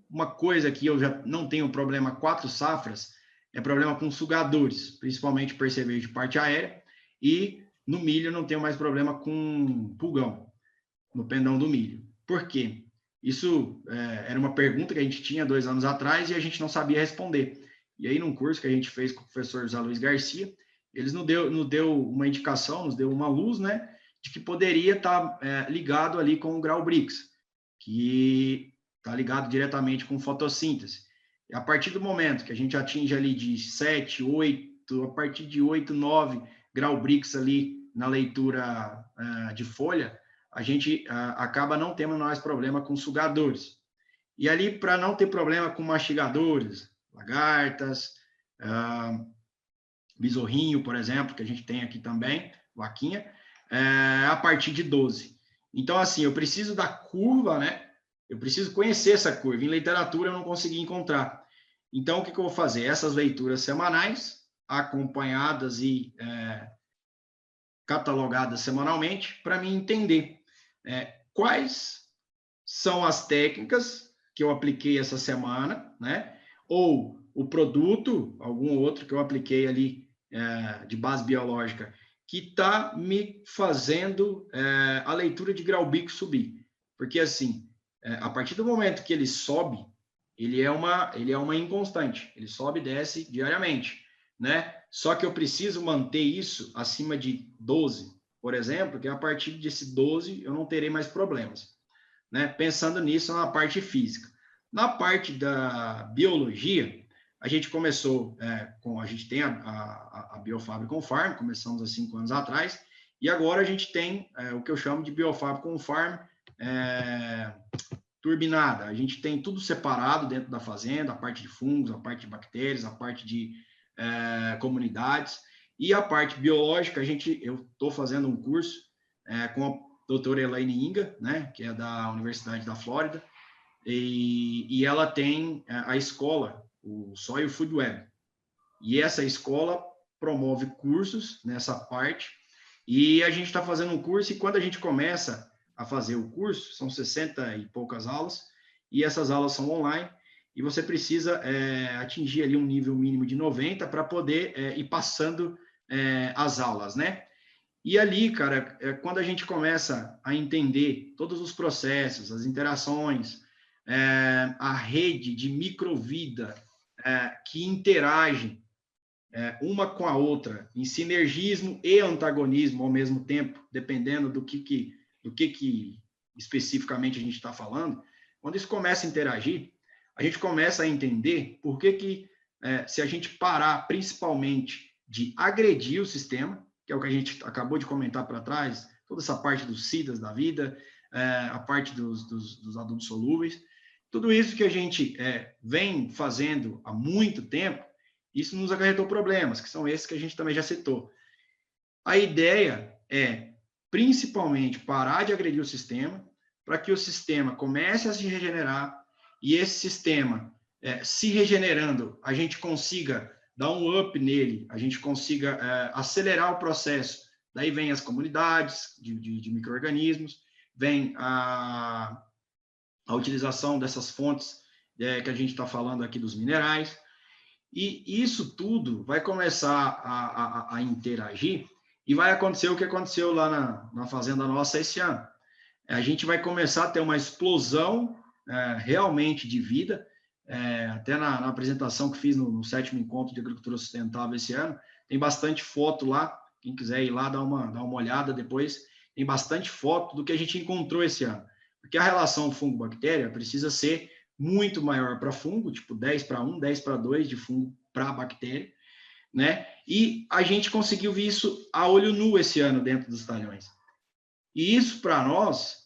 uma coisa que eu já não tenho problema 4 safras, é problema com sugadores, principalmente percevejo de parte aérea, e no milho eu não tenho mais problema com pulgão, no pendão do milho. Por quê? Isso era uma pergunta que a gente tinha 2 anos atrás e a gente não sabia responder. E aí, num curso que a gente fez com o professor José Luiz Garcia, eles nos deu uma indicação, nos deu uma luz, né, de que poderia estar ligado ali com o Grau-Brix, que está ligado diretamente com fotossíntese. E a partir do momento que a gente atinge ali de 7, 8, a partir de 8, 9 Grau-Brix ali na leitura de folha, a gente acaba não tendo mais problema com sugadores. E ali, para não ter problema com mastigadores, lagartas, besorrinho, por exemplo, que a gente tem aqui também, vaquinha, a partir de 12. Então, assim, eu preciso da curva, né? Eu preciso conhecer essa curva. Em literatura, eu não consegui encontrar. Então, o que eu vou fazer? Essas leituras semanais, acompanhadas e catalogadas semanalmente, para mim entender quais são as técnicas que eu apliquei essa semana, né? Ou o produto, algum outro que eu apliquei ali de base biológica, que está me fazendo a leitura de Grau-Brix subir. Porque, assim, a partir do momento que ele sobe, ele é uma inconstante, ele sobe e desce diariamente, né? Só que eu preciso manter isso acima de 12, por exemplo, que a partir desse 12 eu não terei mais problemas, né? Pensando nisso na parte física. Na parte da biologia, a gente começou a gente tem a Biofábrica com Farm, começamos há 5 anos atrás, e agora a gente tem o que eu chamo de Biofábrica com Farm turbinada. A gente tem tudo separado dentro da fazenda, a parte de fungos, a parte de bactérias, a parte de comunidades, e a parte biológica, eu estou fazendo um curso com a doutora Elaine Inga, né, que é da Universidade da Flórida, e ela tem a escola, o Soil Food Web, e essa escola promove cursos nessa parte, e a gente está fazendo um curso, e quando a gente começa a fazer o curso, são 60 e poucas aulas, e essas aulas são online, e você precisa atingir ali um nível mínimo de 90 para poder ir passando as aulas, né? E ali, cara, quando a gente começa a entender todos os processos, as interações, a rede de microvida que interagem uma com a outra, em sinergismo e antagonismo ao mesmo tempo, dependendo do que especificamente a gente está falando, quando isso começa a interagir, a gente começa a entender por que se a gente parar principalmente de agredir o sistema, que é o que a gente acabou de comentar para trás, toda essa parte dos SIDAs da vida, a parte dos adubos solúveis, tudo isso que a gente vem fazendo há muito tempo, isso nos acarretou problemas, que são esses que a gente também já citou. A ideia é, principalmente, parar de agredir o sistema, para que o sistema comece a se regenerar e esse sistema se regenerando, a gente consiga dar um up nele, a gente consiga acelerar o processo. Daí vem as comunidades de micro-organismos, vem a utilização dessas fontes que a gente está falando aqui dos minerais, e isso tudo vai começar a interagir e vai acontecer o que aconteceu lá na fazenda nossa esse ano. A gente vai começar a ter uma explosão realmente de vida, até na apresentação que fiz no 7º Encontro de Agricultura Sustentável esse ano, tem bastante foto lá, quem quiser ir lá dar uma olhada depois, tem bastante foto do que a gente encontrou esse ano. Porque a relação fungo-bactéria precisa ser muito maior para fungo, tipo 10:1, 10:2 de fungo para bactéria, né? E a gente conseguiu ver isso a olho nu esse ano dentro dos talhões. E isso para nós,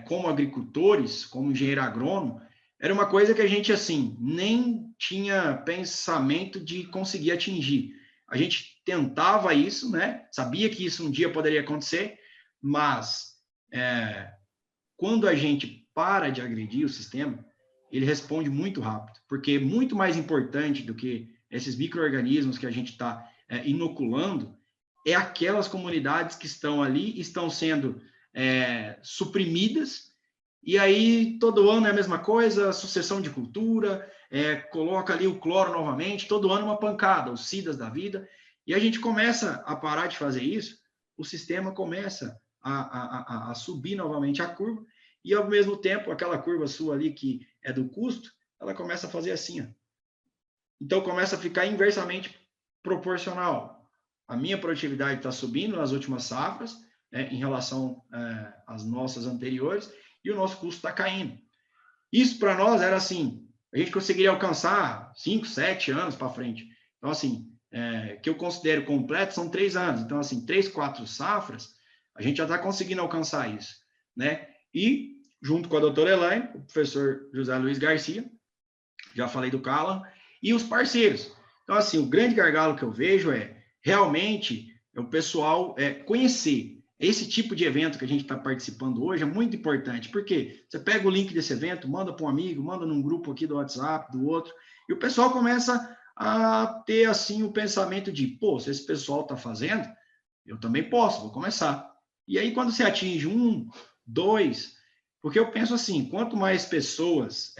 como agricultores, como engenheiro agrônomo, era uma coisa que a gente, assim, nem tinha pensamento de conseguir atingir. A gente tentava isso, né? Sabia que isso um dia poderia acontecer, mas quando a gente para de agredir o sistema, ele responde muito rápido, porque muito mais importante do que esses micro-organismos que a gente está inoculando é aquelas comunidades que estão ali, estão sendo suprimidas, e aí todo ano é a mesma coisa, sucessão de cultura, coloca ali o cloro novamente, todo ano uma pancada, os SIDAs da vida, e a gente começa a parar de fazer isso, o sistema começa a subir novamente a curva, e ao mesmo tempo, aquela curva sua ali que é do custo, ela começa a fazer assim, ó. Então começa a ficar inversamente proporcional. A minha produtividade está subindo nas últimas safras, em relação às nossas anteriores, e o nosso custo está caindo. Isso para nós era assim, a gente conseguiria alcançar 5, 7 anos para frente. Então, assim, que eu considero completo são 3 anos. Então, assim, 3, 4 safras, a gente já está conseguindo alcançar isso, né? E, junto com a doutora Elaine, o professor José Luiz Garcia, já falei do Callan, e os parceiros. Então, assim, o grande gargalo que eu vejo realmente o pessoal conhecer. Esse tipo de evento que a gente está participando hoje é muito importante, porque você pega o link desse evento, manda para um amigo, manda num grupo aqui do WhatsApp, do outro, e o pessoal começa a ter, assim, o pensamento de, pô, se esse pessoal está fazendo, eu também posso, vou começar. E aí, quando você atinge 1, 2, porque eu penso assim, quanto mais pessoas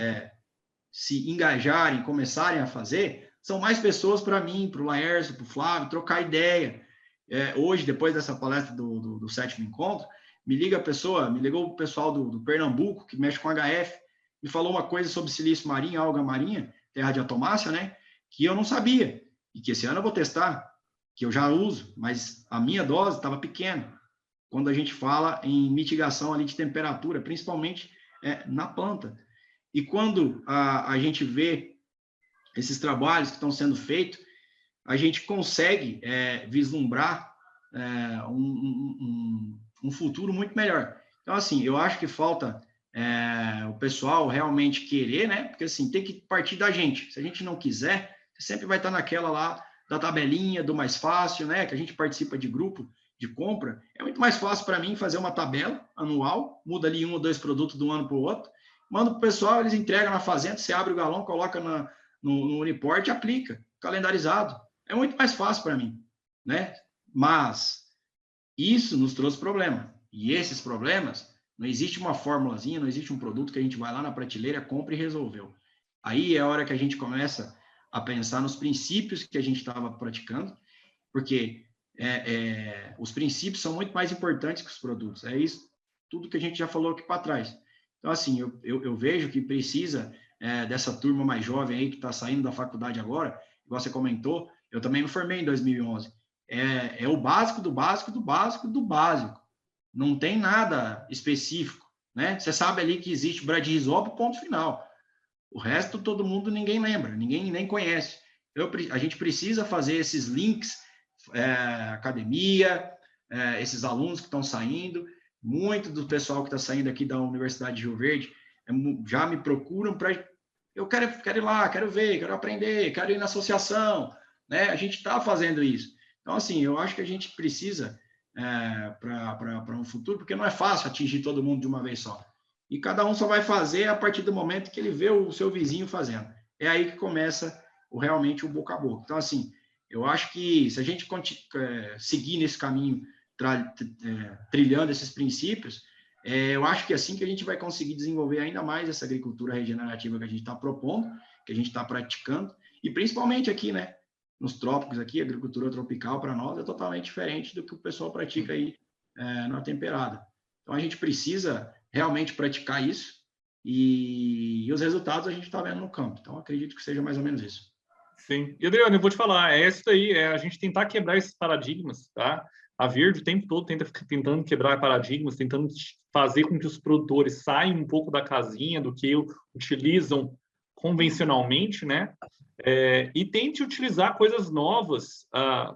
se engajarem, começarem a fazer, são mais pessoas para mim, para o Laércio, para o Flávio, trocar ideia. Hoje, depois dessa palestra do 7º Encontro, me ligou o pessoal do Pernambuco, que mexe com HF, me falou uma coisa sobre silício marinho, alga marinha, terra de atomácia, né, que eu não sabia, e que esse ano eu vou testar, que eu já uso, mas a minha dose estava pequena, quando a gente fala em mitigação ali de temperatura, principalmente na planta. E quando a gente vê esses trabalhos que estão sendo feitos, a gente consegue vislumbrar um futuro muito melhor. Então, assim, eu acho que falta o pessoal realmente querer, né? Porque, assim, tem que partir da gente. Se a gente não quiser, você sempre vai estar naquela lá da tabelinha, do mais fácil, né? Que a gente participa de grupo de compra. É muito mais fácil para mim fazer uma tabela anual, muda ali 1 ou 2 produtos de um ano para o outro, manda para o pessoal, eles entregam na fazenda, você abre o galão, coloca no Uniport e aplica, calendarizado. É muito mais fácil para mim, né? Mas isso nos trouxe problema. E esses problemas, não existe uma formulazinha, não existe um produto que a gente vai lá na prateleira, compra e resolveu. Aí é a hora que a gente começa a pensar nos princípios que a gente estava praticando, porque os princípios são muito mais importantes que os produtos. É isso, tudo que a gente já falou aqui para trás. Então, assim, eu vejo que precisa dessa turma mais jovem aí que está saindo da faculdade agora, igual você comentou, eu também me formei em 2011. É o básico do básico do básico do básico. Não tem nada específico, né? Você sabe ali que existe Bradyrhizobium, ponto final. O resto, todo mundo, ninguém lembra, ninguém nem conhece. A gente precisa fazer esses links, academia, esses alunos que estão saindo, muito do pessoal que está saindo aqui da Universidade de Rio Verde, já me procuram para... Eu quero ir lá, quero ver, quero aprender, quero ir na associação, né? A gente está fazendo isso. Então, assim, eu acho que a gente precisa, para um futuro, porque não é fácil atingir todo mundo de uma vez só. e cada um só vai fazer a partir do momento que ele vê o seu vizinho fazendo. É aí que começa realmente o boca a boca. Então, assim, eu acho que se a gente seguir nesse caminho, trilhando esses princípios, eu acho que é assim que a gente vai conseguir desenvolver ainda mais essa agricultura regenerativa que a gente está propondo, que a gente está praticando, e principalmente aqui, né, nos trópicos aqui, a agricultura tropical para nós é totalmente diferente do que o pessoal pratica aí na temperada. Então, a gente precisa realmente praticar isso e os resultados a gente está vendo no campo. Então, acredito que seja mais ou menos isso. Sim. E, Adriano, eu vou te falar, é isso aí, a gente tentar quebrar esses paradigmas, tá? A Verde o tempo todo tentando quebrar paradigmas, tentando fazer com que os produtores saiam um pouco da casinha do que utilizam convencionalmente, né? E tente utilizar coisas novas,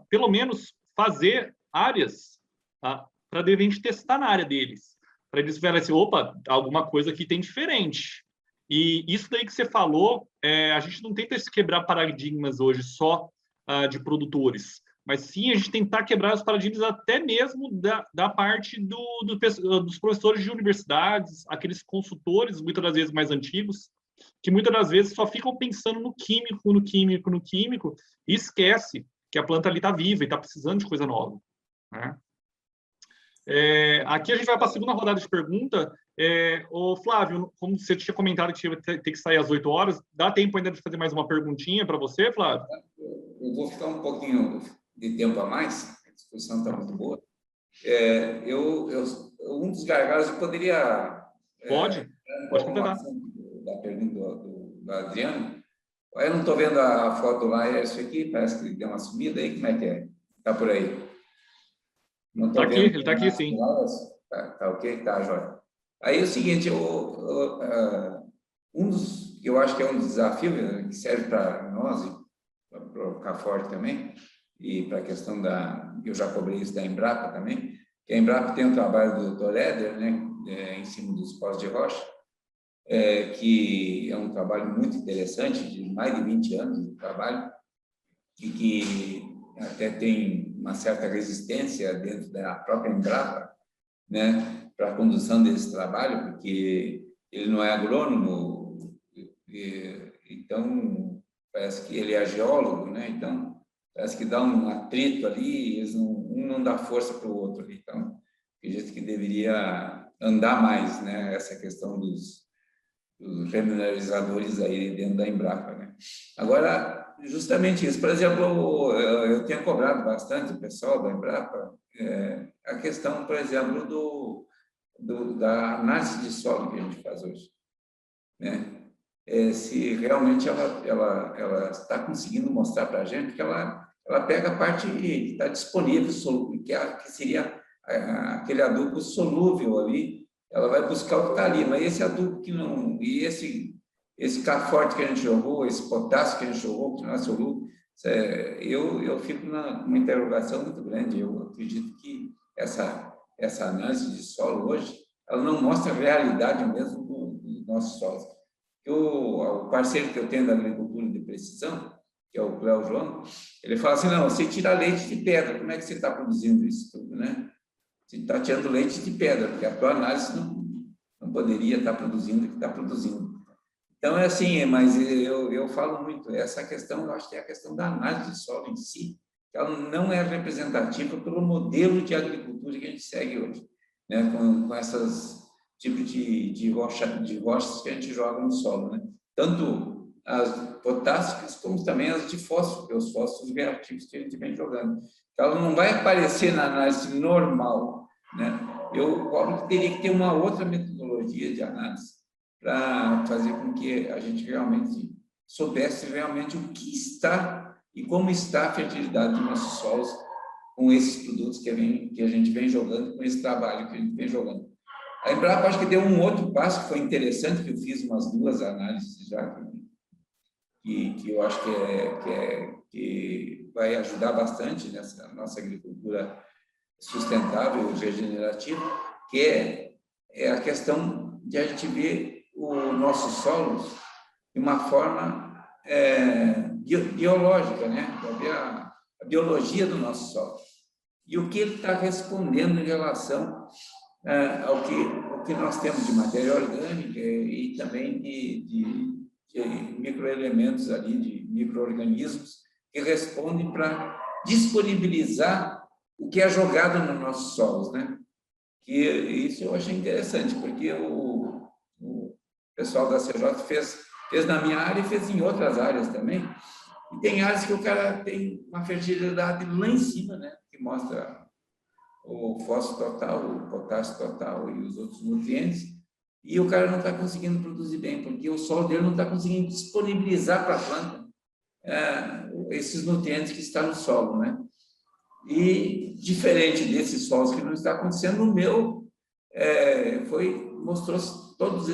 pelo menos fazer áreas para de repente testar na área deles, para eles verem assim, opa, alguma coisa aqui tem diferente. E isso daí que você falou, a gente não tenta quebrar paradigmas hoje só de produtores, mas sim a gente tentar quebrar os paradigmas até mesmo da parte dos professores de universidades, aqueles consultores, muitas das vezes mais antigos, que muitas das vezes só ficam pensando no químico, e esquece que a planta ali está viva e está precisando de coisa nova, né? Aqui a gente vai para a segunda rodada de pergunta. Ô, Flávio, como você tinha comentado que ia ter que sair às 8 horas, dá tempo ainda de fazer mais uma perguntinha para você, Flávio? Eu vou ficar um pouquinho de tempo a mais, a discussão está muito boa. Um dos gargalos eu poderia... Pode completar. Da pergunta do Adriano. Eu não estou vendo a foto lá, isso aqui, parece que deu uma sumida aí, como é que é? Está por aí? Está aqui, ele está aqui, sim. Tá ok? Tá, jóia. Aí é o seguinte, eu acho que é um desafio que serve para nós, para o CAFORTE também, e para a questão eu já cobrei isso da Embrapa também, que a Embrapa tem um trabalho do Dr. Éder, né, em cima dos pós de rocha, que é um trabalho muito interessante, de mais de 20 anos de trabalho, e que até tem uma certa resistência dentro da própria Embrapa, né, para a condução desse trabalho, porque ele não é agrônomo, então parece que ele é geólogo, né, então parece que dá um atrito ali, um não dá força para o outro, então acredito que deveria andar mais, né, essa questão dos remineralizadores aí dentro da Embrapa, né. Agora, justamente isso, por exemplo, eu tenho cobrado bastante o pessoal da Embrapa, a questão, por exemplo, da análise de solo que a gente faz hoje, né? Se realmente ela está conseguindo mostrar para a gente que ela pega a parte que está disponível, que seria aquele adubo solúvel ali, ela vai buscar o que está ali, mas esse adubo que não... E esse CAFORTE que a gente jogou, esse potássio que a gente jogou, que não é solúvel, eu fico numa interrogação muito grande. Eu acredito que essa análise de solo hoje, ela não mostra a realidade mesmo dos nossos solos. O parceiro que eu tenho da agricultura de precisão, que é o Cléo João, ele fala assim, não, você tira leite de pedra, como é que você está produzindo isso tudo, né? Você está tirando leite de pedra, porque a tua análise não poderia estar produzindo o que está produzindo. Então, é assim, mas eu falo muito, essa questão, eu acho que é a questão da análise de solo em si, que ela não é representativa pelo modelo de agricultura que a gente segue hoje, né? Com esses tipos de rochas que a gente joga no solo, né? Tanto as potássicas, como também as de fósforo, que é os fósforos reativos que a gente vem jogando. Então, ela não vai aparecer na análise normal, né? Eu cobro que teria que ter uma outra metodologia de análise para fazer com que a gente realmente soubesse realmente o que está e como está a fertilidade dos nossos solos com esses produtos que a gente vem jogando, com esse trabalho que a gente vem jogando. A Embrapa acho que deu um outro passo que foi interessante, que eu fiz umas 2 análises já, que eu acho que vai ajudar bastante nessa nossa agricultura sustentável e regenerativa, que é a questão de a gente ver os nossos solos de uma forma biológica, né? Para ver a biologia do nosso solo. E o que ele está respondendo em relação ao que nós temos de matéria orgânica e também de microelementos ali, de micro-organismos que respondem para disponibilizar o que é jogado nos nossos solos, né? Que isso eu achei interessante, porque o pessoal da CJ fez na minha área e fez em outras áreas também. E tem áreas que o cara tem uma fertilidade lá em cima, né? Que mostra o fósforo total, o potássio total e os outros nutrientes, e o cara não está conseguindo produzir bem, porque o solo dele não está conseguindo disponibilizar para a planta esses nutrientes que estão no solo, né? E diferente desses solos que não está acontecendo, o meu mostrou todos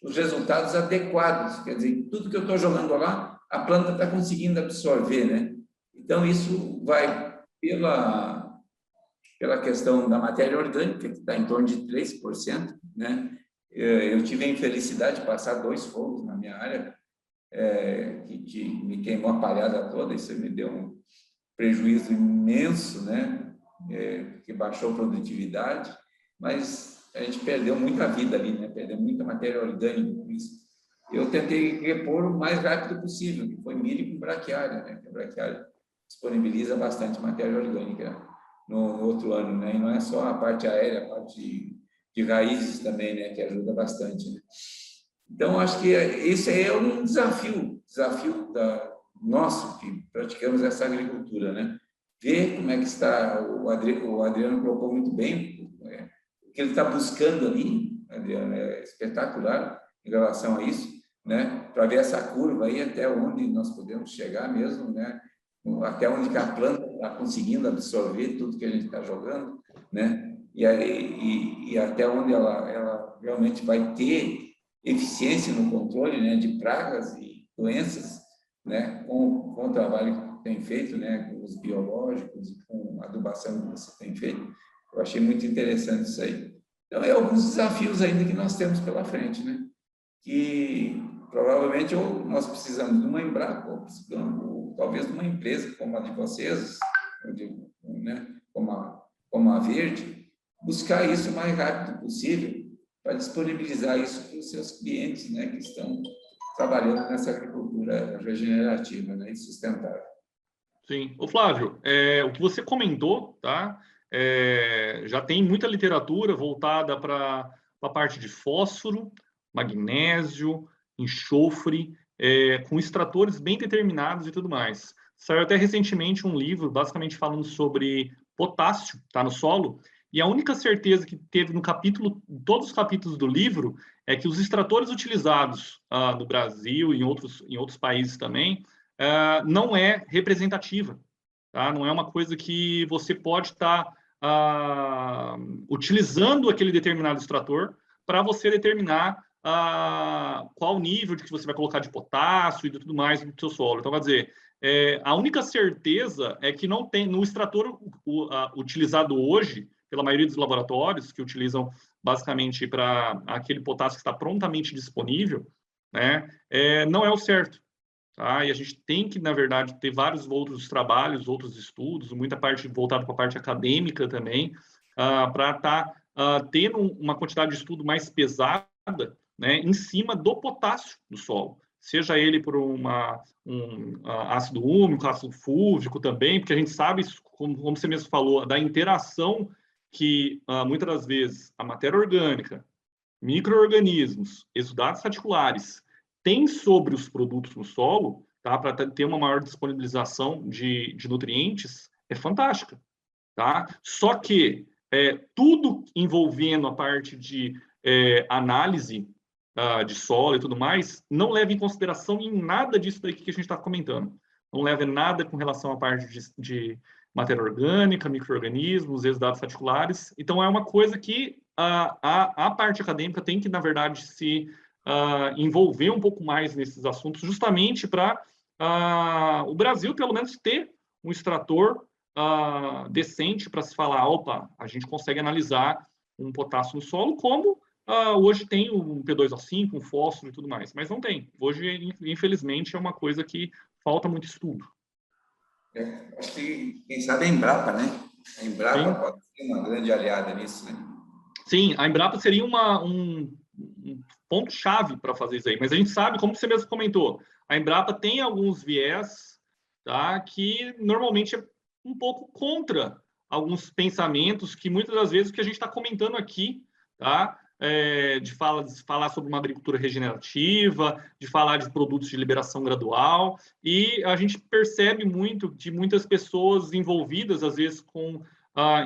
os resultados adequados, quer dizer, tudo que eu estou jogando lá, a planta está conseguindo absorver, né? Então, isso vai pela questão da matéria orgânica, que está em torno de 3%, né? Eu tive a infelicidade de passar 2 fogos na minha área, que me queimou a palhada toda, isso me deu um prejuízo imenso, né? Que baixou a produtividade, mas a gente perdeu muita vida ali, né? Perdeu muita matéria orgânica com isso. Eu tentei repor o mais rápido possível, que foi milho com braquiária, né? Que a braquiária disponibiliza bastante matéria orgânica no outro ano, né? E não é só a parte aérea, a parte de raízes também, né? Que ajuda bastante, né? Então, acho que esse é um desafio nosso, que praticamos essa agricultura, né? Ver como é que está, o Adriano colocou muito bem, o que ele está buscando ali, Adriano, é espetacular em relação a isso, né? Para ver essa curva aí, até onde nós podemos chegar mesmo, né? Até onde que a planta está conseguindo absorver tudo que a gente está jogando, né? E até onde ela realmente vai ter eficiência no controle, né, de pragas e doenças, né, com o trabalho que tem feito, né, com os biológicos e com a adubação que você tem feito. Eu achei muito interessante isso aí. Então, alguns desafios ainda que nós temos pela frente, né, que provavelmente ou nós precisamos de uma Embrapa, ou talvez de uma empresa como a de vocês, né, como a Verde, buscar isso o mais rápido possível para disponibilizar isso para os seus clientes, né, que estão trabalhando nessa agricultura regenerativa, né, e sustentável. Sim. Ô, Flávio, o que você comentou, tá? Já tem muita literatura voltada para a parte de fósforo, magnésio, enxofre, com extratores bem determinados e tudo mais. Saiu até recentemente um livro, basicamente falando sobre potássio, tá, no solo, e a única certeza que teve no capítulo, todos os capítulos do livro, é que os extratores utilizados no Brasil e em outros países também, não é representativa, tá? Não é uma coisa que você pode estar utilizando aquele determinado extrator para você determinar qual nível de que você vai colocar de potássio e tudo mais no seu solo. Então, quer dizer, a única certeza é que não tem, no extrator utilizado hoje, pela maioria dos laboratórios, que utilizam basicamente para aquele potássio que está prontamente disponível, né, não é o certo. Tá? E a gente tem que, na verdade, ter vários outros trabalhos, outros estudos, muita parte voltada para a parte acadêmica também, para estar tendo uma quantidade de estudo mais pesada, né, em cima do potássio do solo. Seja ele por um ácido úmico, ácido fúlvico também, porque a gente sabe, como você mesmo falou, da interação que, muitas das vezes, a matéria orgânica, micro-organismos, exudatos radiculares, tem sobre os produtos no solo, tá, para ter uma maior disponibilização de nutrientes, é fantástica. Tá? Só que tudo envolvendo a parte de análise de solo e tudo mais, não leva em consideração em nada disso daqui que a gente está comentando. Não leva em nada com relação à parte de matéria orgânica, micro-organismos, exudatos radiculares. Então, é uma coisa que a parte acadêmica tem que, na verdade, se envolver um pouco mais nesses assuntos, justamente para o Brasil, pelo menos, ter um extrator decente para se falar, opa, a gente consegue analisar um potássio no solo, como hoje tem um P2O5, um fósforo e tudo mais, mas não tem. Hoje, infelizmente, é uma coisa que falta muito estudo. Acho que, quem sabe, a Embrapa, né? A Embrapa pode ser uma grande aliada nisso, né? Sim, a Embrapa seria um ponto-chave para fazer isso aí. Mas a gente sabe, como você mesmo comentou, a Embrapa tem alguns viés, tá, que normalmente é um pouco contra alguns pensamentos que muitas das vezes que a gente está comentando aqui, tá? De falar sobre uma agricultura regenerativa, de falar de produtos de liberação gradual, e a gente percebe muito de muitas pessoas envolvidas, às vezes, com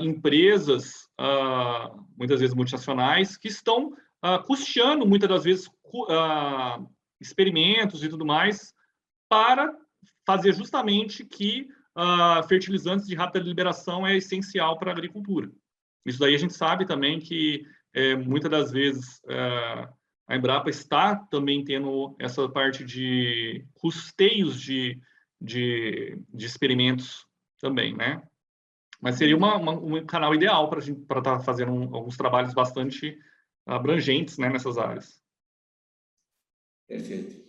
empresas, muitas vezes multinacionais, que estão custeando, muitas das vezes, experimentos e tudo mais, para fazer justamente que fertilizantes de rápida liberação é essencial para a agricultura. Isso daí a gente sabe também que muitas das vezes a Embrapa está também tendo essa parte de custeios de experimentos também, né? Mas seria um canal ideal para estar fazendo alguns trabalhos bastante abrangentes, né, nessas áreas. Perfeito.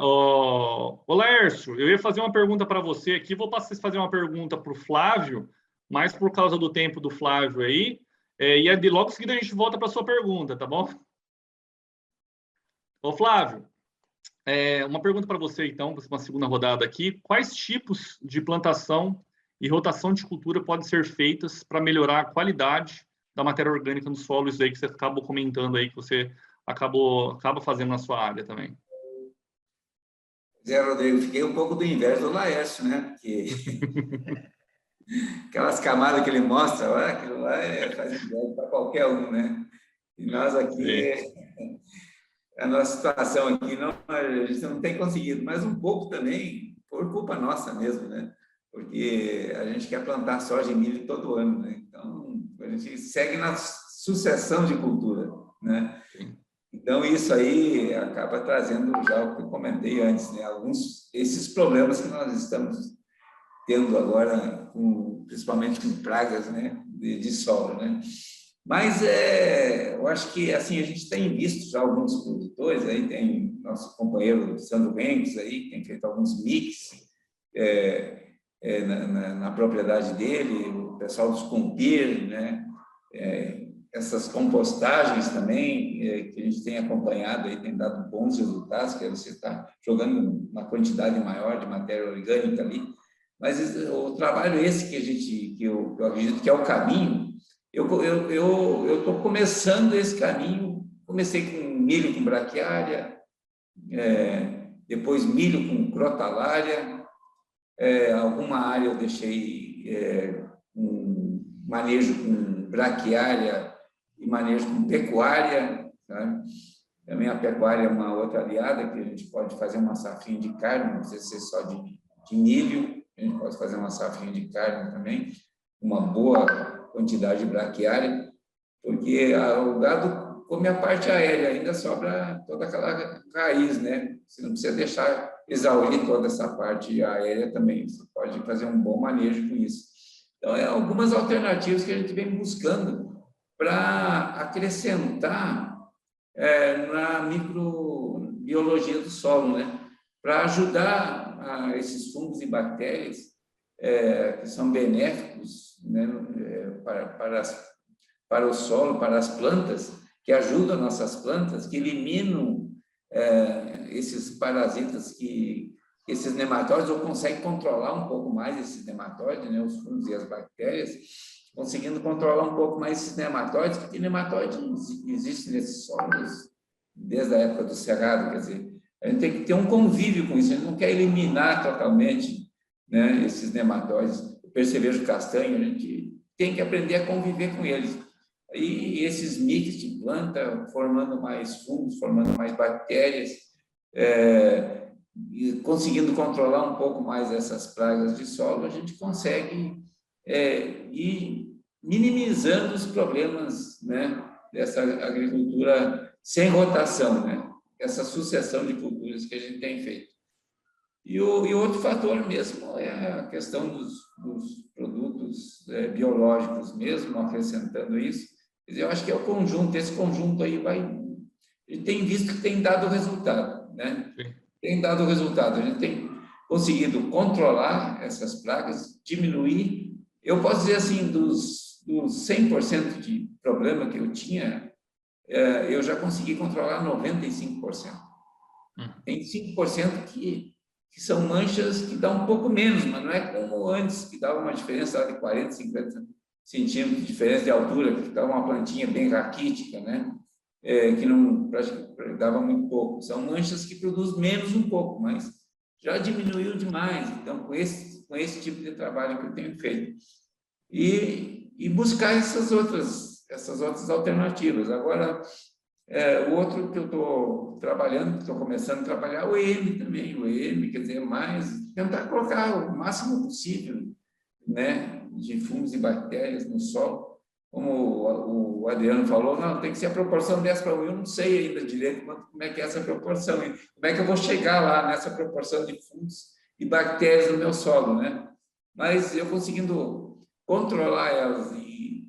Ô Laércio, eu ia fazer uma pergunta para você aqui, vou fazer uma pergunta para o Flávio, mas por causa do tempo do Flávio aí, e logo em seguida a gente volta para a sua pergunta, tá bom? Ô Flávio, uma pergunta para você então, para uma segunda rodada aqui, quais tipos de plantação e rotação de cultura podem ser feitas para melhorar a qualidade da matéria orgânica no solo, isso aí que você acabou comentando aí, que você acaba fazendo na sua área também? Zé Rodrigo, fiquei um pouco do inverso do Laércio, né? Que... aquelas camadas que ele mostra, aquilo lá faz inveja para qualquer um, né? E nós aqui, a nossa situação aqui, a gente não tem conseguido, mas um pouco também por culpa nossa mesmo, né? Porque a gente quer plantar soja e milho todo ano, né? Então, a gente segue na sucessão de cultura, né? Então, isso aí acaba trazendo já o que eu comentei antes, né? Esses problemas que nós estamos tendo agora, principalmente com pragas, né? de solo, né? Mas eu acho que assim a gente tem visto já alguns produtores, aí tem nosso companheiro Sandro Mendes aí, que tem feito alguns mix na propriedade dele, o pessoal dos Compir, né? Essas compostagens também, que a gente tem acompanhado, aí, tem dado bons resultados, que você está jogando uma quantidade maior de matéria orgânica ali. Mas o trabalho esse que eu acredito que é o caminho, eu estou começando esse caminho, comecei com milho com braquiária, depois milho com crotalária, alguma área eu deixei um manejo com braquiária e manejo com pecuária, tá? Também a pecuária é uma outra aliada, que a gente pode fazer uma safrinha de carne, não precisa ser só de milho, a gente pode fazer uma safrinha de carne também, uma boa quantidade de braquiária, porque o gado come a parte aérea, ainda sobra toda aquela raiz, né? Você não precisa deixar exaurir toda essa parte aérea também, você pode fazer um bom manejo com isso. Então, algumas alternativas que a gente vem buscando para acrescentar na microbiologia do solo, né? Para ajudar esses fungos e bactérias que são benéficos, né? Para o solo, para as plantas, que ajudam nossas plantas, que eliminam esses parasitas, esses nematóides, ou conseguem controlar um pouco mais esses nematóides, né? Os fungos e as bactérias, conseguindo controlar um pouco mais esses nematóides, porque nematóides existem nesses solos desde a época do cerrado, quer dizer, a gente tem que ter um convívio com isso, a gente não quer eliminar totalmente, né, esses nematóides. O percevejo castanho, a gente tem que aprender a conviver com eles. E esses mix de planta, formando mais fungos, formando mais bactérias, e conseguindo controlar um pouco mais essas pragas de solo, a gente consegue ir minimizando os problemas, né, dessa agricultura sem rotação, né? Essa sucessão de culturas que a gente tem feito. E outro fator mesmo é a questão dos produtos biológicos mesmo, acrescentando isso. Quer dizer, eu acho que é o conjunto, esse conjunto aí a gente tem visto que tem dado resultado, né? Sim. Tem dado resultado, a gente tem conseguido controlar essas pragas, diminuir eu posso dizer assim, dos 100% de problema que eu tinha, eu já consegui controlar 95%. Tem 5% que são manchas que dão um pouco menos, mas não é como antes, que dava uma diferença de 40, 50 centímetros de diferença de altura, que ficava uma plantinha bem raquítica, né? Que não praticamente dava muito pouco. São manchas que produzem menos um pouco, mas já diminuiu demais. Então, com esse tipo de trabalho que eu tenho feito. E buscar essas outras alternativas. Agora, o outro que eu estou trabalhando, que estou começando a trabalhar, é o EM também. O EM, quer dizer, tentar colocar o máximo possível, né, de fungos e bactérias no solo. Como o Adriano falou, não, tem que ser a proporção 10:1. Eu não sei ainda direito como é que é essa proporção. Como é que eu vou chegar lá nessa proporção de fungos e bactérias no meu solo, né? Mas eu conseguindo controlar elas e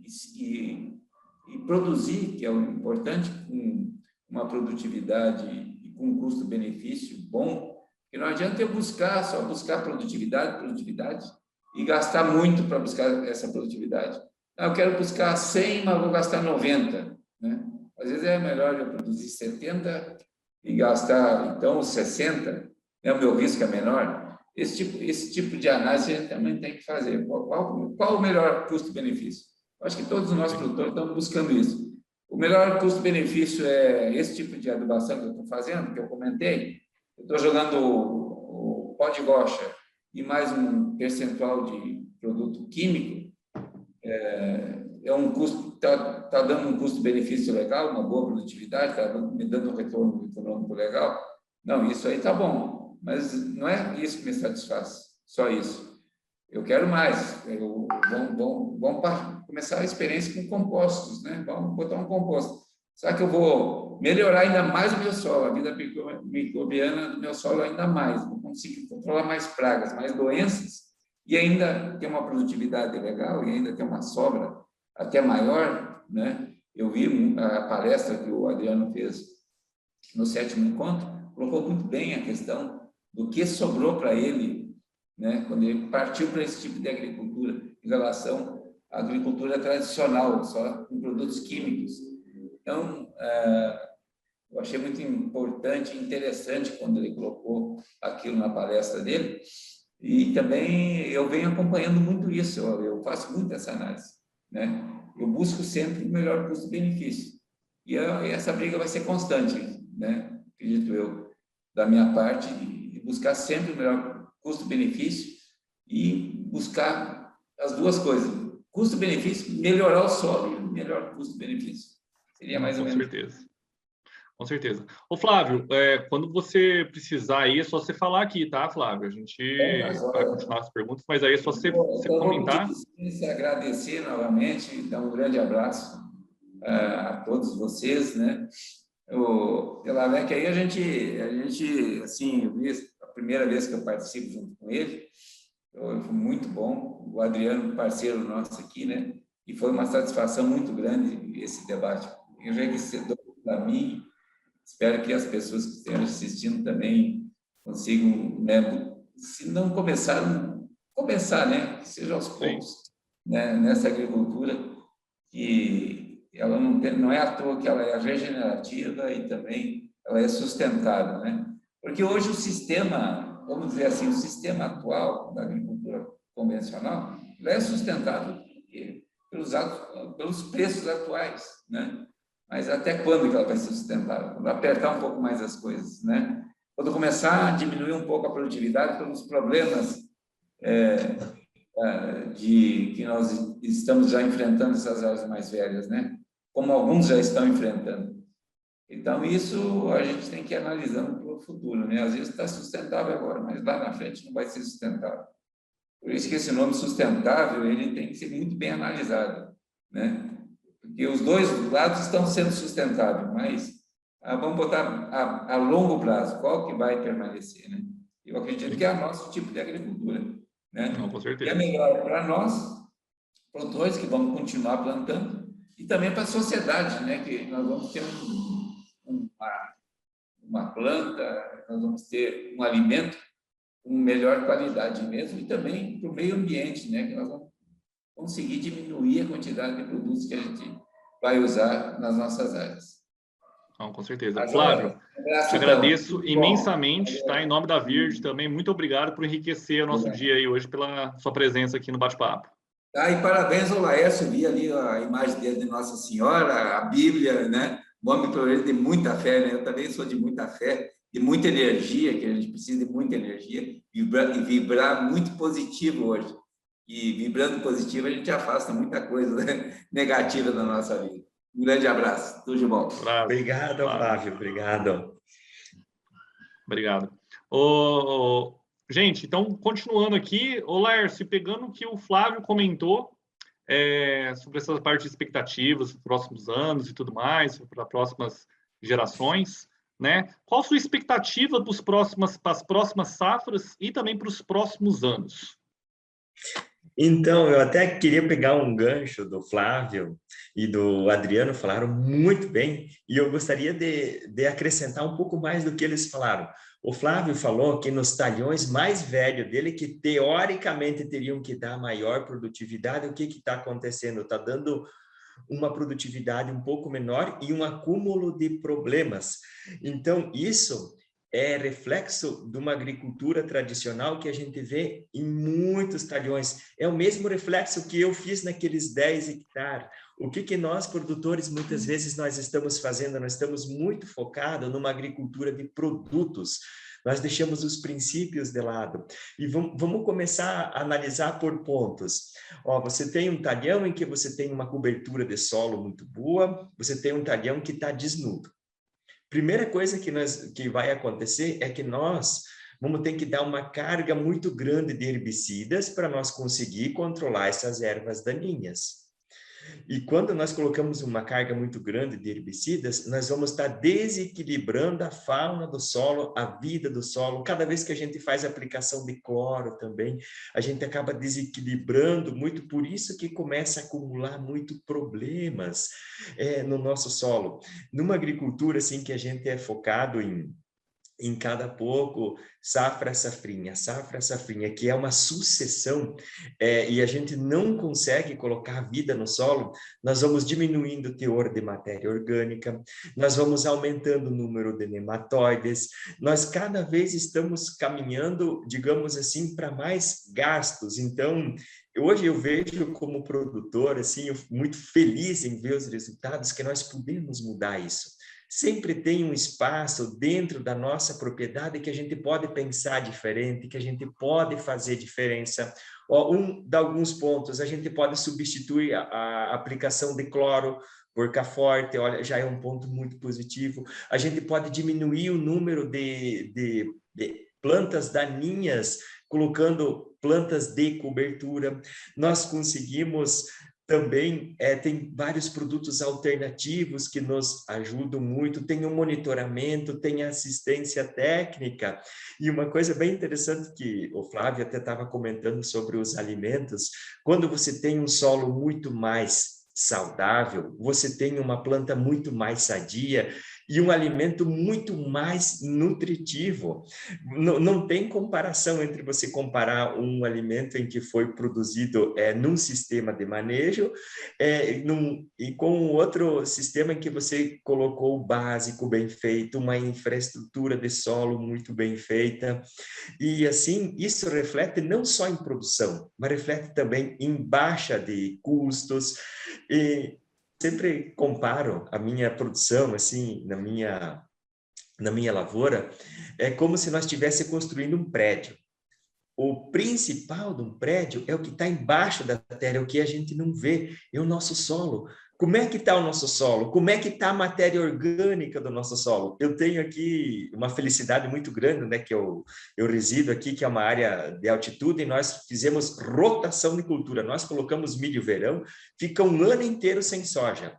produzir, que é o importante, com uma produtividade e com um custo-benefício bom, porque não adianta eu só buscar produtividade, e gastar muito para buscar essa produtividade. Eu quero buscar 100, mas vou gastar 90. Né? Às vezes é melhor eu produzir 70 e gastar, então, 60, né? O meu risco é menor. Esse tipo de análise a gente também tem que fazer. Qual o melhor custo-benefício? Acho que todos nós produtores estamos buscando isso. O melhor custo-benefício é esse tipo de adubação que eu estou fazendo, que eu comentei. Eu estou jogando o pó de gocha e mais um percentual de produto químico. É um custo, está dando um custo-benefício legal, uma boa produtividade, está me dando um retorno econômico legal. Não, isso aí está bom, mas não é isso que me satisfaz, só isso. Eu quero mais. Vamos começar a experiência com compostos, né? Vamos botar um composto. Será que eu vou melhorar ainda mais o meu solo, a vida microbiana do meu solo ainda mais? Vou conseguir controlar mais pragas, mais doenças e ainda ter uma produtividade legal e ainda ter uma sobra até maior, né? Eu vi a palestra que o Adriano fez no 7º encontro, colocou muito bem a questão do que sobrou para ele, né? Quando ele partiu para esse tipo de agricultura, em relação à agricultura tradicional, só com produtos químicos. Então, eu achei muito importante e interessante quando ele colocou aquilo na palestra dele, e também eu venho acompanhando muito isso, eu faço muito essa análise, né? Eu busco sempre o melhor custo-benefício, e essa briga vai ser constante, né? Acredito eu, da minha parte, de buscar sempre o melhor custo-benefício e buscar as duas coisas, custo-benefício, melhorar o solo e o melhor custo-benefício. Seria mais ou menos. Com certeza. Com certeza. Ô, Flávio, quando você precisar aí, é só você falar aqui, tá, Flávio? A gente vai continuar as perguntas, mas aí é só você comentar. Vou pedir agradecer novamente, dar um grande abraço a todos vocês, né? Pela VEC aí a gente, assim, a primeira vez que eu participo junto com ele, foi muito bom. O Adriano, parceiro nosso aqui, né? E foi uma satisfação muito grande esse debate, enriquecedor para mim. Espero que as pessoas que estejam assistindo também consigam, né, se não começar, né, que seja aos poucos, né, nessa agricultura, que ela não é à toa que ela é regenerativa e também ela é sustentável, né? Porque hoje o sistema, vamos dizer assim, o sistema atual da agricultura convencional, ela é sustentável pelos preços atuais, né? Mas até quando que ela vai ser sustentável? Quando apertar um pouco mais as coisas, né? Quando começar a diminuir um pouco a produtividade pelos problemas que nós estamos já enfrentando essas áreas mais velhas, né? Como alguns já estão enfrentando. Então, isso a gente tem que ir analisando para o futuro, né? Às vezes está sustentável agora, mas lá na frente não vai ser sustentável. Por isso que esse nome sustentável, ele tem que ser muito bem analisado, né? Porque os dois lados estão sendo sustentáveis, mas vamos botar a longo prazo, qual que vai permanecer, né? Eu acredito que é o nosso tipo de agricultura, né? Não, com certeza. E é melhor para nós, produtores que vamos continuar plantando, e também para a sociedade, né? Que nós vamos ter uma planta, nós vamos ter um alimento com melhor qualidade mesmo, e também para o meio ambiente, né? Que nós vamos conseguir diminuir a quantidade de produtos que a gente vai usar nas nossas áreas. Não, com certeza. Tá, Flávio, abraço, te então. agradeço Tudo imensamente, bom. tá? Em nome da Virde também, muito obrigado por enriquecer o nosso dia aí hoje pela sua presença aqui no bate-papo. Tá, e parabéns ao Laércio, vi ali a imagem dele de Nossa Senhora, a Bíblia, né? O homem para ele tem muita fé, né? Eu também sou de muita fé, de muita energia, que a gente precisa de muita energia, e vibrar muito positivo hoje. E vibrando positivo, a gente afasta muita coisa, né, negativa da nossa vida. Um grande abraço, tudo de bom. Obrigado, Flávio, obrigado. Obrigado. Gente, então, continuando aqui, Laércio, pegando o que o Flávio comentou sobre essa parte de expectativas para os próximos anos e tudo mais, para próximas gerações, né? Qual a sua expectativa para as próximas safras e também para os próximos anos? Então, eu até queria pegar um gancho do Flávio e do Adriano, falaram muito bem, e eu gostaria de acrescentar um pouco mais do que eles falaram. O Flávio falou que nos talhões mais velhos dele, que teoricamente teriam que dar maior produtividade, o que está acontecendo? Está dando uma produtividade um pouco menor e um acúmulo de problemas. Então, isso é reflexo de uma agricultura tradicional que a gente vê em muitos talhões. É o mesmo reflexo que eu fiz naqueles 10 hectares. O que nós, produtores, muitas vezes nós estamos fazendo? Nós estamos muito focados numa agricultura de produtos. Nós deixamos os princípios de lado. E vamos começar a analisar por pontos. Você tem um talhão em que você tem uma cobertura de solo muito boa, você tem um talhão que está desnudo. Primeira coisa que vai acontecer é que nós vamos ter que dar uma carga muito grande de herbicidas para nós conseguir controlar essas ervas daninhas. E quando nós colocamos uma carga muito grande de herbicidas, nós vamos estar desequilibrando a fauna do solo, a vida do solo. Cada vez que a gente faz aplicação de cloro também, a gente acaba desequilibrando muito, por isso que começa a acumular muito problemas no nosso solo. Numa agricultura assim que a gente é focado em cada pouco, safra, safrinha, que é uma sucessão, e a gente não consegue colocar vida no solo, nós vamos diminuindo o teor de matéria orgânica, nós vamos aumentando o número de nematóides, nós cada vez estamos caminhando, digamos assim, para mais gastos. Então, hoje eu vejo como produtor, assim, muito feliz em ver os resultados, que nós podemos mudar isso. Sempre tem um espaço dentro da nossa propriedade que a gente pode pensar diferente, que a gente pode fazer diferença. De alguns pontos, a gente pode substituir a aplicação de cloro por K-Forte, olha, já é um ponto muito positivo. A gente pode diminuir o número de plantas daninhas, colocando plantas de cobertura. Nós conseguimos também, tem vários produtos alternativos que nos ajudam muito, tem um monitoramento, tem assistência técnica. E uma coisa bem interessante que o Flávio até estava comentando sobre os alimentos, quando você tem um solo muito mais saudável, você tem uma planta muito mais sadia e um alimento muito mais nutritivo. Não tem comparação entre você comparar um alimento em que foi produzido num sistema de manejo e com outro sistema em que você colocou o básico bem feito, uma infraestrutura de solo muito bem feita. E assim, isso reflete não só em produção, mas reflete também em baixa de custos. E sempre comparo a minha produção, assim, na minha lavoura, é como se nós estivéssemos construindo um prédio. O principal de um prédio é o que está embaixo da terra, é o que a gente não vê, é o nosso solo. Como é que está o nosso solo? Como é que está a matéria orgânica do nosso solo? Eu tenho aqui uma felicidade muito grande, né, que eu resido aqui, que é uma área de altitude, e nós fizemos rotação de cultura. Nós colocamos milho verão, fica um ano inteiro sem soja.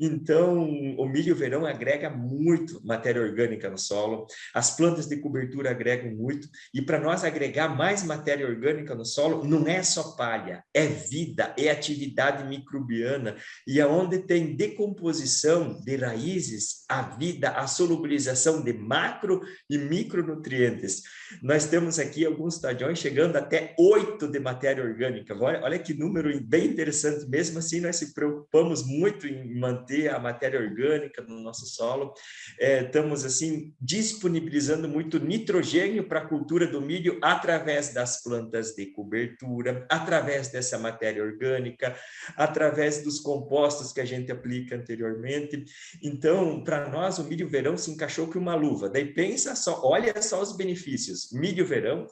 Então, o milho verão agrega muito matéria orgânica no solo, as plantas de cobertura agregam muito, e para nós agregar mais matéria orgânica no solo, não é só palha, é vida, é atividade microbiana, e aonde tem decomposição de raízes, a vida, a solubilização de macro e micronutrientes. Nós temos aqui alguns estadiões chegando até 8 de matéria orgânica. Olha que número bem interessante. Mesmo assim, nós se preocupamos muito em manter a matéria orgânica no nosso solo. Estamos, assim, disponibilizando muito nitrogênio para a cultura do milho através das plantas de cobertura, através dessa matéria orgânica, através dos compostos que a gente aplica anteriormente. Então, para nós, o milho verão se encaixou com uma luva. Daí pensa só, olha só os benefícios. Milho verão,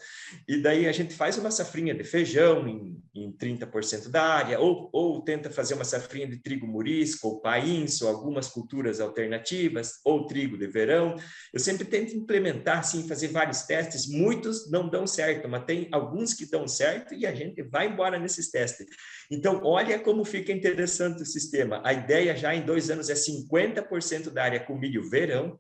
e daí a gente faz uma safrinha de feijão em 30% da área, ou tenta fazer uma safrinha de trigo murisco, ou painço, ou algumas culturas alternativas, ou trigo de verão. Eu sempre tento implementar, assim, fazer vários testes. Muitos não dão certo, mas tem alguns que dão certo e a gente vai embora nesses testes. Então, olha como fica interessante o sistema. A ideia já em 2 anos é 50% da área com milho verão,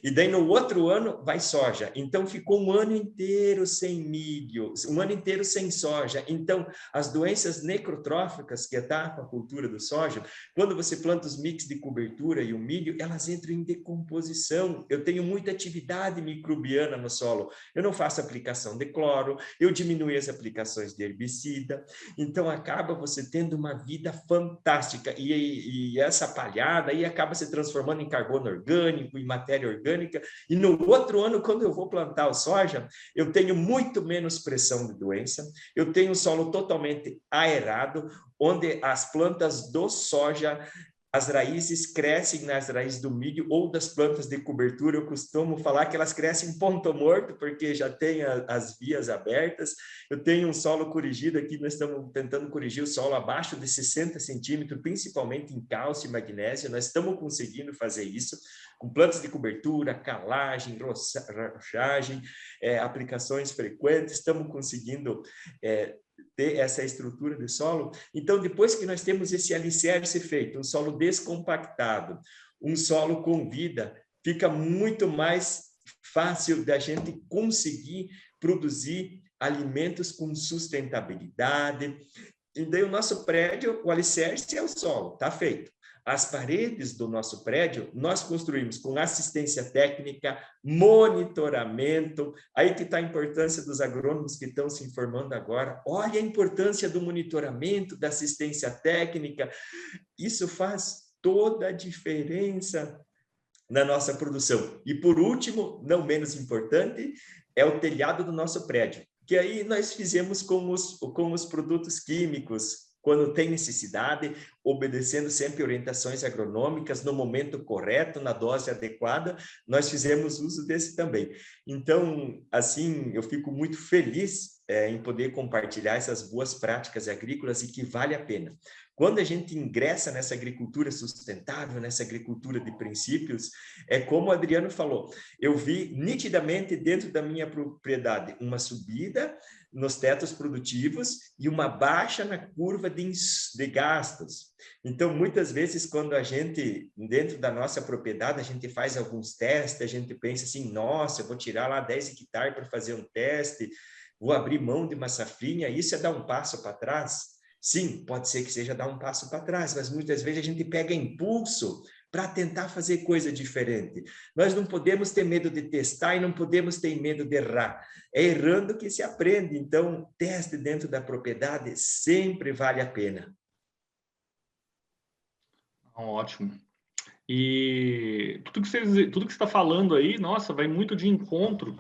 e daí no outro ano vai soja. Então ficou um ano inteiro sem milho, um ano inteiro sem soja. Então as doenças necrotróficas que atacam a cultura do soja, quando você planta os mix de cobertura e o milho, elas entram em decomposição. Eu tenho muita atividade microbiana no solo. Eu não faço aplicação de cloro, eu diminui as aplicações de herbicida. Então acaba você tendo uma vida fantástica. E essa palhada aí acaba se transformando em carbono orgânico, em matéria orgânica. E no outro ano, quando eu vou plantar o soja, eu tenho muito menos pressão de doença, eu tenho um solo totalmente aerado, onde as plantas do soja, as raízes crescem nas raízes do milho ou das plantas de cobertura. Eu costumo falar que elas crescem em ponto morto, porque já tem as vias abertas. Eu tenho um solo corrigido aqui, nós estamos tentando corrigir o solo abaixo de 60 centímetros, principalmente em cálcio e magnésio. Nós estamos conseguindo fazer isso com plantas de cobertura, calagem, rochagem, aplicações frequentes. Estamos conseguindo ter essa estrutura de solo. Então, depois que nós temos esse alicerce feito, um solo descompactado, um solo com vida, fica muito mais fácil da gente conseguir produzir alimentos com sustentabilidade. E daí o nosso prédio, o alicerce é o solo, está feito. As paredes do nosso prédio, nós construímos com assistência técnica, monitoramento. Aí que está a importância dos agrônomos que estão se informando agora. Olha a importância do monitoramento, da assistência técnica. Isso faz toda a diferença na nossa produção. E, por último, não menos importante, é o telhado do nosso prédio, que aí nós fizemos com os produtos químicos, quando tem necessidade, obedecendo sempre orientações agronômicas, no momento correto, na dose adequada, nós fizemos uso desse também. Então, assim, eu fico muito feliz em poder compartilhar essas boas práticas agrícolas e que vale a pena. Quando a gente ingressa nessa agricultura sustentável, nessa agricultura de princípios, é como o Adriano falou, eu vi nitidamente dentro da minha propriedade uma subida nos tetos produtivos e uma baixa na curva de gastos. Então, muitas vezes, quando a gente, dentro da nossa propriedade, a gente faz alguns testes, a gente pensa assim, nossa, eu vou tirar lá 10 hectares para fazer um teste, vou abrir mão de uma safrinha, isso é dar um passo para trás? Sim, pode ser que seja dar um passo para trás, mas muitas vezes a gente pega impulso para tentar fazer coisa diferente. Nós não podemos ter medo de testar e não podemos ter medo de errar. É errando que se aprende. Então, teste dentro da propriedade sempre vale a pena. Ótimo. E tudo que você está falando aí, nossa, vai muito de encontro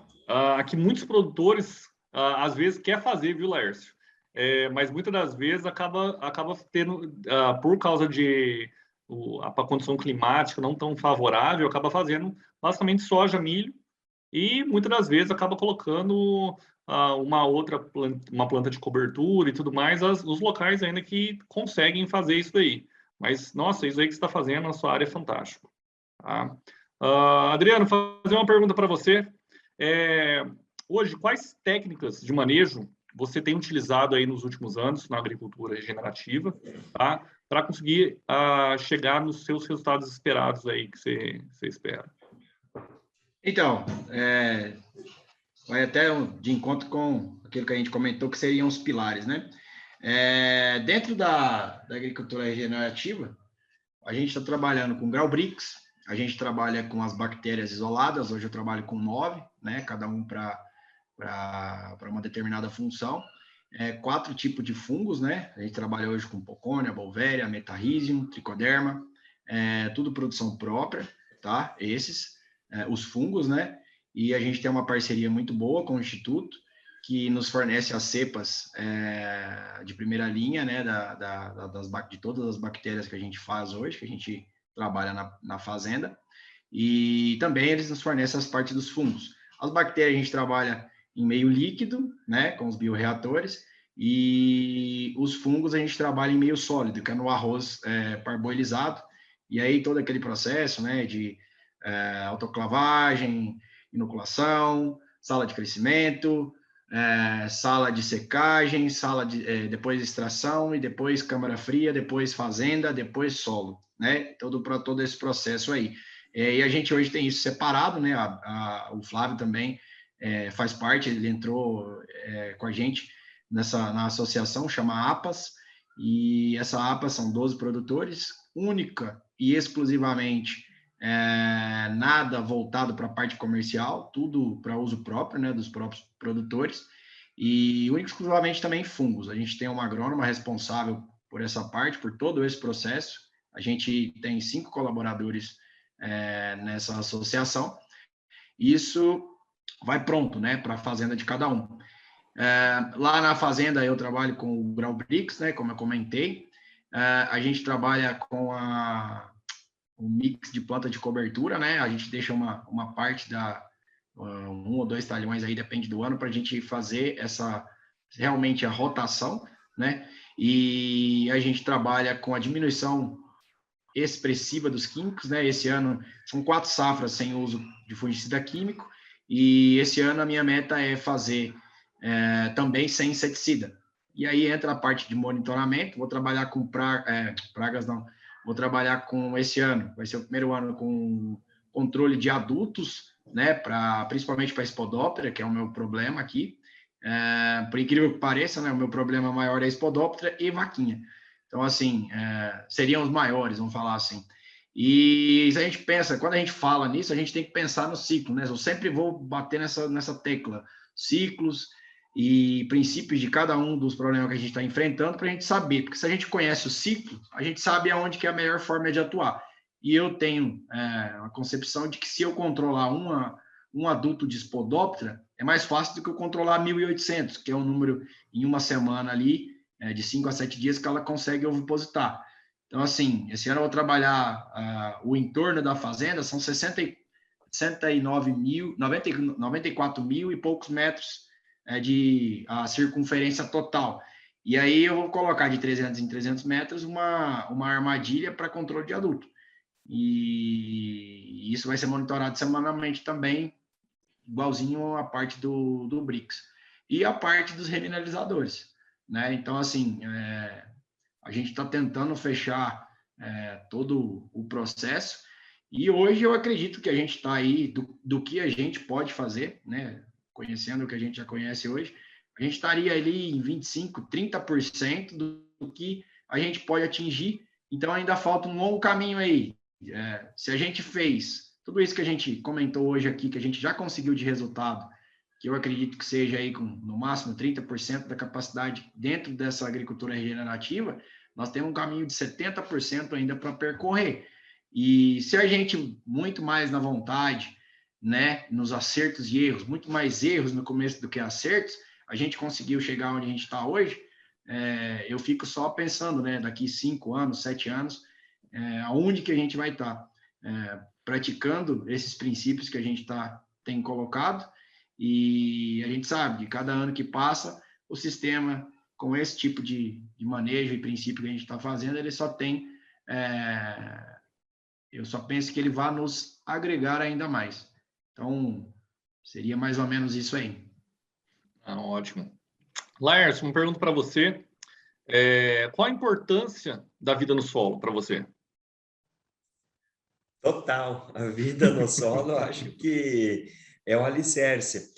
que muitos produtores às vezes quer fazer, viu, Laércio? Mas muitas das vezes acaba tendo, por causa de a condição climática não tão favorável, acaba fazendo basicamente soja, milho, e muitas das vezes acaba colocando uma planta de cobertura e tudo mais, os locais ainda que conseguem fazer isso aí. Mas, nossa, isso aí que você está fazendo na sua área é fantástico. Tá? Adriano, fazer uma pergunta para você. Hoje, quais técnicas de manejo você tem utilizado aí nos últimos anos na agricultura regenerativa, tá? Para conseguir chegar nos seus resultados esperados aí que você espera? Então, vai até de encontro com aquilo que a gente comentou, que seriam os pilares, né? Dentro da agricultura regenerativa, a gente está trabalhando com Graubrix, a gente trabalha com as bactérias isoladas, hoje eu trabalho com 9, né, cada um para uma determinada função. 4 tipos de fungos, né? A gente trabalha hoje com Pocônia, Beauveria, Metarrhizium, Tricoderma, tudo produção própria, tá? Esses, os fungos, né? E a gente tem uma parceria muito boa com o Instituto, que nos fornece as cepas de primeira linha, né? De todas as bactérias que a gente faz hoje, que a gente trabalha na fazenda. E também eles nos fornecem as partes dos fungos. As bactérias a gente trabalha em meio líquido, né, com os bioreatores, e os fungos a gente trabalha em meio sólido, que é no arroz parboilizado, e aí todo aquele processo, né, de autoclavagem, inoculação, sala de crescimento, sala de secagem, depois extração, e depois câmara fria, depois fazenda, depois solo, né, todo esse processo aí. E a gente hoje tem isso separado, né, o Flávio também faz parte, ele entrou com a gente na associação, chama APAS, e essa APAS são 12 produtores, única e exclusivamente nada voltado para a parte comercial, tudo para uso próprio, né, dos próprios produtores, e única e exclusivamente também fungos. A gente tem uma agrônoma responsável por essa parte, por todo esse processo. A gente tem 5 colaboradores nessa associação. Isso vai pronto, né, para a fazenda de cada um. Lá na fazenda eu trabalho com o Graubrix, né, como eu comentei. A gente trabalha com o mix de planta de cobertura, né, a gente deixa uma parte 1 ou 2 talhões aí, depende do ano, para a gente fazer realmente a rotação, né, e a gente trabalha com a diminuição expressiva dos químicos, né, esse ano são 4 safras sem uso de fungicida químico, e esse ano a minha meta é fazer também sem inseticida. E aí entra a parte de monitoramento, vou trabalhar com pragas não, vou trabalhar com esse ano, vai ser o primeiro ano com controle de adultos, né, principalmente para Spodoptera, que é o meu problema aqui. Por incrível que pareça, né, o meu problema maior é Spodoptera e vaquinha. Então, assim, seriam os maiores, vamos falar assim. E se a gente pensa, quando a gente fala nisso, a gente tem que pensar no ciclo, né? Eu sempre vou bater nessa tecla, ciclos e princípios de cada um dos problemas que a gente está enfrentando para a gente saber, porque se a gente conhece o ciclo, a gente sabe aonde que é a melhor forma de atuar. E eu tenho a concepção de que se eu controlar um adulto de Spodoptera, é mais fácil do que eu controlar 1.800, que é um número em uma semana ali, de 5 a 7 dias que ela consegue ovipositar. Então, assim, esse ano eu vou trabalhar o entorno da fazenda, são 94 mil e poucos metros de a circunferência total. E aí eu vou colocar de 300 em 300 metros uma armadilha para controle de adulto. E isso vai ser monitorado semanalmente também, igualzinho a parte do Brix. E a parte dos remineralizadores, né? Então, assim, a gente está tentando fechar todo o processo, e hoje eu acredito que a gente está aí do que a gente pode fazer, né? Conhecendo o que a gente já conhece hoje, a gente estaria ali em 25%, 30% do que a gente pode atingir, então ainda falta um longo caminho aí. Se a gente fez tudo isso que a gente comentou hoje aqui, que a gente já conseguiu de resultado, que eu acredito que seja aí com, no máximo, 30% da capacidade dentro dessa agricultura regenerativa, nós temos um caminho de 70% ainda para percorrer. E se a gente, muito mais na vontade, né, nos acertos e erros, muito mais erros no começo do que acertos, a gente conseguiu chegar onde a gente está hoje. Eu fico só pensando, né, daqui 5 anos, 7 anos, aonde que a gente vai estar praticando esses princípios que a gente tem colocado. E a gente sabe, de cada ano que passa, o sistema, com esse tipo de manejo e princípio que a gente está fazendo, ele só tem... eu só penso que ele vai nos agregar ainda mais. Então, seria mais ou menos isso aí. Ótimo. Laércio, uma pergunta para você. Qual a importância da vida no solo para você? Total. A vida no solo, eu acho que é um alicerce.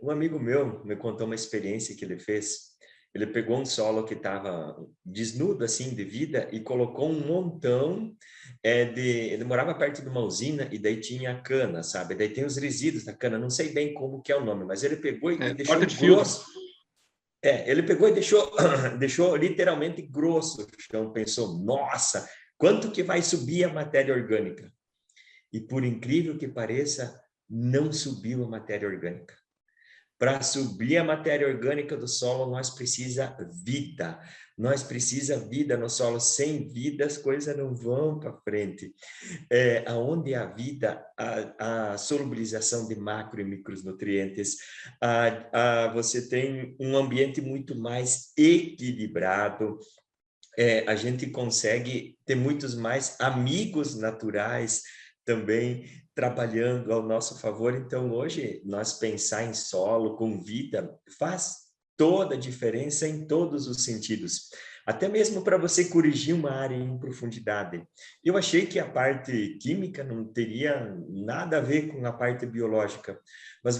Um amigo meu me contou uma experiência que ele fez. Ele pegou um solo que estava desnudo, assim, de vida, e colocou um montão ele morava perto de uma usina, e daí tinha cana, sabe? Daí tem os resíduos da cana, não sei bem como que é o nome, mas ele pegou e deixou porta de filtro. grosso. Ele pegou e deixou literalmente grosso o chão. Pensou, nossa, quanto que vai subir a matéria orgânica? E por incrível que pareça, não subiu a matéria orgânica. Para subir a matéria orgânica do solo, nós precisa vida. Nós precisa vida no solo. Sem vida, as coisas não vão para frente. Aonde há vida, a solubilização de macro e micronutrientes, você tem um ambiente muito mais equilibrado. A gente consegue ter muitos mais amigos naturais também trabalhando ao nosso favor. Então, hoje, nós pensar em solo com vida faz toda a diferença em todos os sentidos. Até mesmo para você corrigir uma área em profundidade. Eu achei que a parte química não teria nada a ver com a parte biológica, mas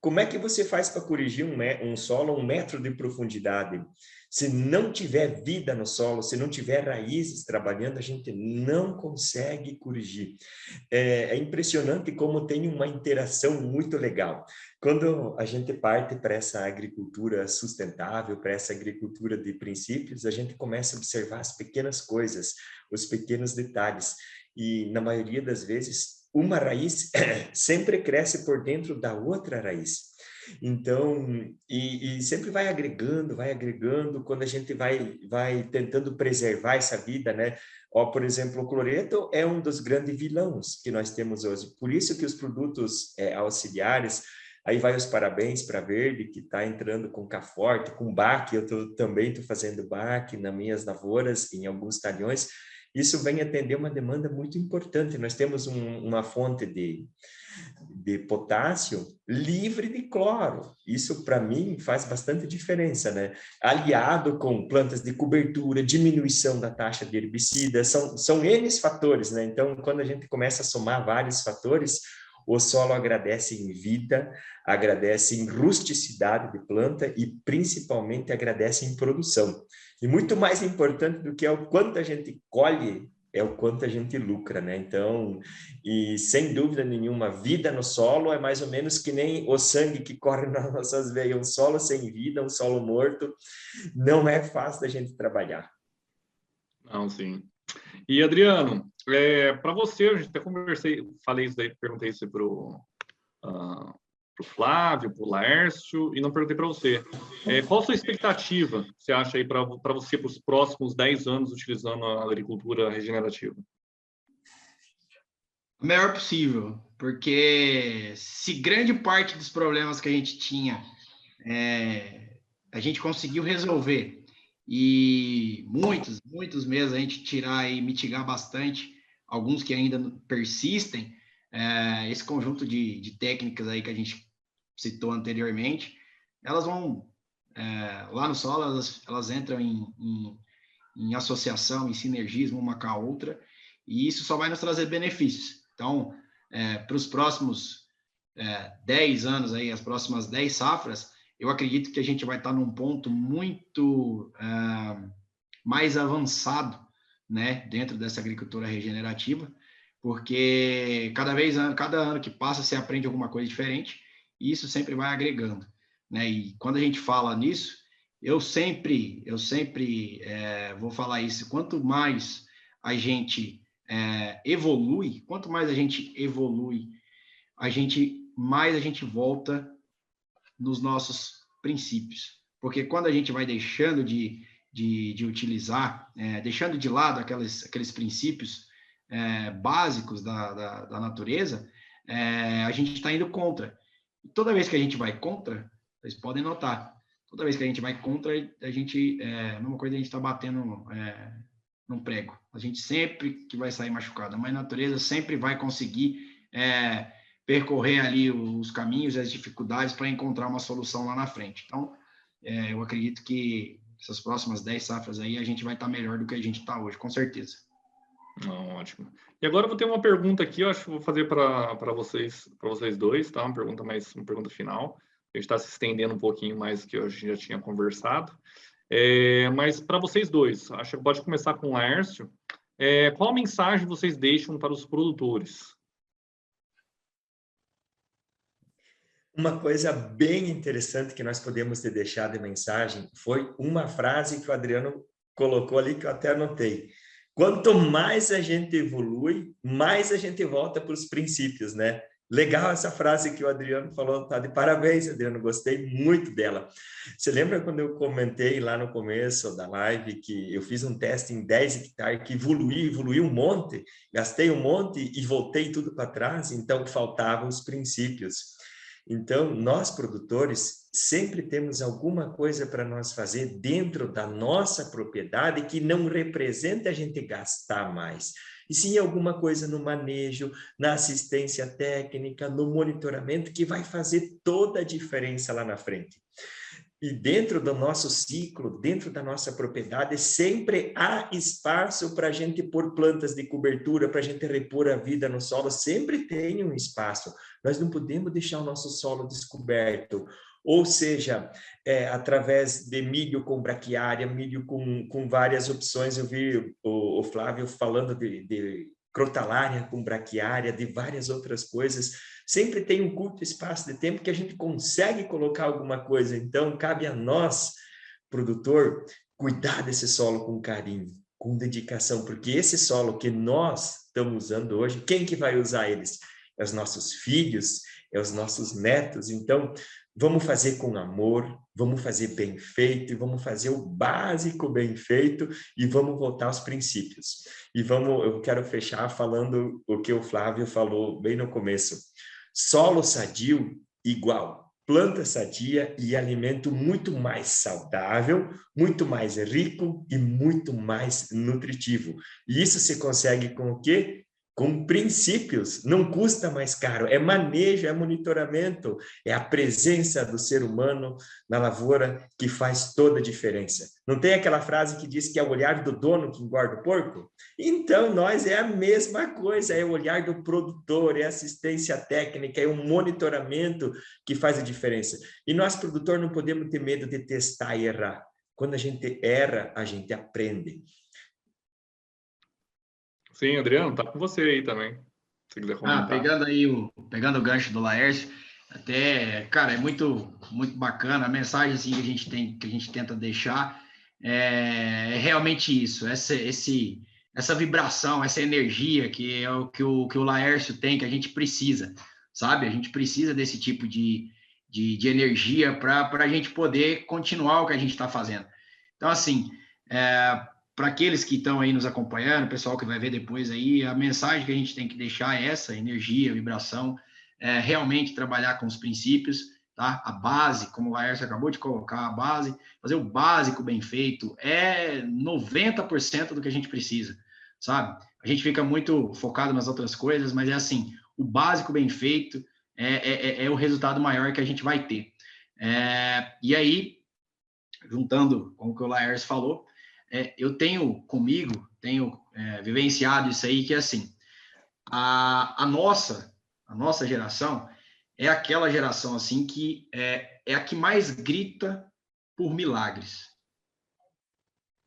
como é que você faz para corrigir um solo a 1 metro de profundidade? Se não tiver vida no solo, se não tiver raízes trabalhando, a gente não consegue corrigir. É impressionante como tem uma interação muito legal. Quando a gente parte para essa agricultura sustentável, para essa agricultura de princípios, a gente começa a observar as pequenas coisas, os pequenos detalhes. E, na maioria das vezes, uma raiz sempre cresce por dentro da outra raiz. Então, e sempre vai agregando, quando a gente vai tentando preservar essa vida, né? Por exemplo, o cloreto é um dos grandes vilões que nós temos hoje. Por isso que os produtos auxiliares, aí vai os parabéns para a Verde, que está entrando com K-Forte, com BAC, também estou fazendo BAC nas minhas lavouras, em alguns talhões. Isso vem atender uma demanda muito importante. Nós temos uma fonte de potássio livre de cloro. Isso, para mim, faz bastante diferença, né? Aliado com plantas de cobertura, diminuição da taxa de herbicidas, são N fatores, né? Então, quando a gente começa a somar vários fatores, o solo agradece em vida, agradece em rusticidade de planta e, principalmente, agradece em produção. E muito mais importante do que o quanto a gente colhe, é o quanto a gente lucra, né? Então, e sem dúvida nenhuma, vida no solo é mais ou menos que nem o sangue que corre nas nossas veias. Um solo sem vida, um solo morto, não é fácil da gente trabalhar. Não, sim. E, Adriano, para você, a gente até falei isso daí, perguntei isso para o Flávio, para o Laércio, e não perguntei para você. Qual a sua expectativa, você acha aí, para você, para os próximos 10 anos, utilizando a agricultura regenerativa? O melhor possível, porque se grande parte dos problemas que a gente tinha, a gente conseguiu resolver, e muitos mesmo a gente tirar e mitigar bastante, alguns que ainda persistem, esse conjunto de técnicas aí que a gente citou anteriormente, elas vão, lá no solo, elas entram em associação, em sinergismo uma com a outra, e isso só vai nos trazer benefícios. Então, para os próximos 10 anos, aí, as próximas 10 safras, eu acredito que a gente vai estar num ponto muito mais avançado, né, dentro dessa agricultura regenerativa, porque cada ano que passa, você aprende alguma coisa diferente, e isso sempre vai agregando, né? E quando a gente fala nisso, eu sempre vou falar isso, quanto mais a gente evolui, mais a gente volta nos nossos princípios. Porque quando a gente vai deixando de utilizar, deixando de lado aqueles princípios básicos da natureza, a gente está indo contra. E toda vez que a gente vai contra, vocês podem notar, toda vez que a gente vai contra, a gente, a mesma coisa, a gente está batendo num prego. A gente sempre que vai sair machucado. A mãe natureza sempre vai conseguir percorrer ali os caminhos e as dificuldades para encontrar uma solução lá na frente. Então, eu acredito que essas próximas 10 safras aí a gente vai estar melhor do que a gente está hoje, com certeza. Ótimo. E agora eu vou ter uma pergunta aqui, eu acho que vou fazer para vocês dois, tá? Uma pergunta final. a gente está se estendendo um pouquinho mais do que a gente já tinha conversado. Mas para vocês dois, acho que pode começar com o Laércio. Qual mensagem vocês deixam para os produtores? Uma coisa bem interessante que nós podemos ter deixado de mensagem foi uma frase que o Adriano colocou ali, que eu até anotei. Quanto mais a gente evolui, mais a gente volta para os princípios, né? Legal essa frase que o Adriano falou, tá de parabéns, Adriano, gostei muito dela. Você lembra quando eu comentei lá no começo da live que eu fiz um teste em 10 hectares, que evoluí um monte, gastei um monte e voltei tudo para trás, então faltavam os princípios. Então, nós produtores sempre temos alguma coisa para nós fazer dentro da nossa propriedade que não representa a gente gastar mais. E sim alguma coisa no manejo, na assistência técnica, no monitoramento, que vai fazer toda a diferença lá na frente. E dentro do nosso ciclo, dentro da nossa propriedade, sempre há espaço para a gente pôr plantas de cobertura, para a gente repor a vida no solo, sempre tem um espaço. Nós não podemos deixar o nosso solo descoberto, ou seja, através de milho com braquiária, milho com várias opções. Eu vi o Flávio falando de crotalária com braquiária, de várias outras coisas. Sempre tem um curto espaço de tempo que a gente consegue colocar alguma coisa. Então, cabe a nós, produtor, cuidar desse solo com carinho, com dedicação, porque esse solo que nós estamos usando hoje, quem que vai usar eles? É os nossos filhos, é os nossos netos. Então, vamos fazer com amor, vamos fazer bem feito, vamos fazer o básico bem feito e vamos voltar aos princípios. E eu quero fechar falando o que o Flávio falou bem no começo. Solo sadio igual planta sadia e alimento muito mais saudável, muito mais rico e muito mais nutritivo. E isso se consegue com o quê? Com princípios, não custa mais caro, é manejo, é monitoramento, é a presença do ser humano na lavoura que faz toda a diferença. Não tem aquela frase que diz que é o olhar do dono que engorda o porco? Então, nós é a mesma coisa, é o olhar do produtor, é a assistência técnica, é o monitoramento que faz a diferença. E nós, produtor, não podemos ter medo de testar e errar. Quando a gente erra, a gente aprende. Sim, Adriano, tá com você aí também, se quiser comentar. Pegando o gancho do Laércio, até, cara, é muito bacana a mensagem assim, que a gente tenta deixar, é realmente isso, essa vibração, essa energia que é o que o Laércio tem, que a gente precisa, sabe? A gente precisa desse tipo de energia para a gente poder continuar o que a gente está fazendo. Então, assim, para aqueles que estão aí nos acompanhando, o pessoal que vai ver depois aí, a mensagem que a gente tem que deixar é essa, energia, vibração, realmente trabalhar com os princípios, tá? A base, como o Laércio acabou de colocar, a base, fazer o básico bem feito, é 90% do que a gente precisa, sabe? A gente fica muito focado nas outras coisas, mas é assim, o básico bem feito é o resultado maior que a gente vai ter. E aí, juntando com o que o Laércio falou, eu tenho vivenciado isso aí, que é assim, a nossa geração é aquela geração assim que é a que mais grita por milagres,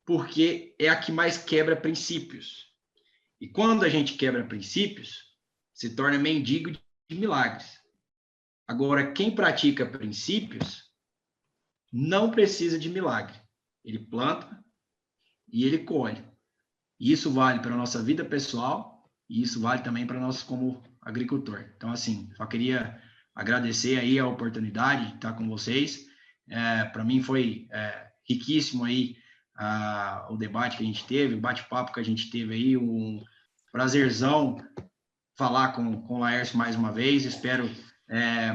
porque é a que mais quebra princípios. E quando a gente quebra princípios, se torna mendigo de milagres. Agora, quem pratica princípios não precisa de milagre. Ele planta e ele colhe. E isso vale para a nossa vida pessoal e isso vale também para nós como agricultor. Então, assim, só queria agradecer aí a oportunidade de estar com vocês. Para mim foi riquíssimo aí o debate que a gente teve, o bate-papo que a gente teve aí, um prazerzão falar com o Laércio mais uma vez. Espero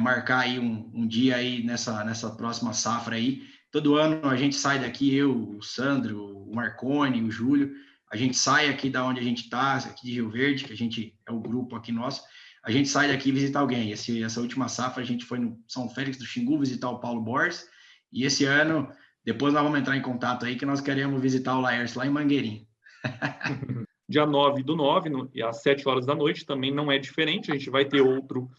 marcar aí um dia aí nessa próxima safra aí. Todo ano a gente sai daqui, eu, o Sandro, o Marconi, o Júlio, a gente sai aqui da onde a gente está, aqui de Rio Verde, que a gente é o grupo aqui nosso, a gente sai daqui visitar alguém. Essa última safra a gente foi no São Félix do Xingu visitar o Paulo Borges, e esse ano, depois nós vamos entrar em contato aí, que nós queremos visitar o Laércio lá em Mangueirinho. Dia 9/9, e às 7 horas da noite, também não é diferente, a gente vai ter outro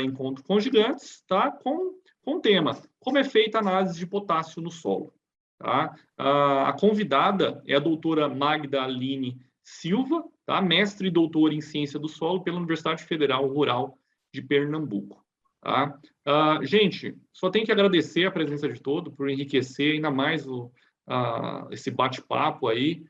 encontro com gigantes, tá? Com com temas, como é feita a análise de potássio no solo. Tá? A convidada é a doutora Magda Aline Silva, tá? Mestre e doutora em Ciência do Solo pela Universidade Federal Rural de Pernambuco. Tá? Gente, só tenho que agradecer a presença de todos por enriquecer ainda mais esse bate-papo aí.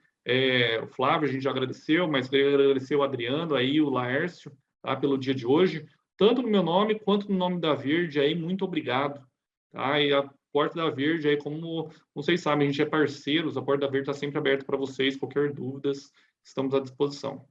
O Flávio, a gente já agradeceu, mas queria agradecer o Adriano, aí, o Laércio, tá? Pelo dia de hoje, tanto no meu nome quanto no nome da Verde, aí, muito obrigado. Tá? E a Porta da Verde, aí, como vocês sabem, a gente é parceiros, a Porta da Verde está sempre aberta para vocês, qualquer dúvidas, estamos à disposição.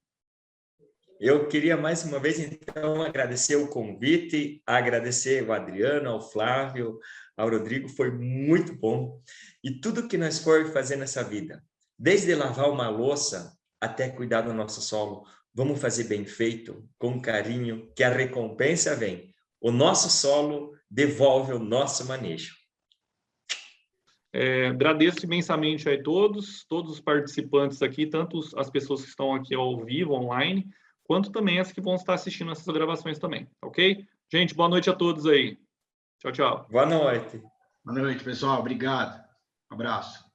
Eu queria mais uma vez, então, agradecer o convite, agradecer ao Adriano, ao Flávio, ao Rodrigo, foi muito bom. E tudo que nós for fazer nessa vida, desde lavar uma louça até cuidar do nosso solo, vamos fazer bem feito, com carinho, que a recompensa vem. O nosso solo devolve o nosso manejo. Agradeço imensamente a todos os participantes aqui, tanto as pessoas que estão aqui ao vivo, online, quanto também as que vão estar assistindo essas gravações também, ok? Gente, boa noite a todos aí. Tchau, tchau. Boa noite. Boa noite, pessoal. Obrigado. Um abraço.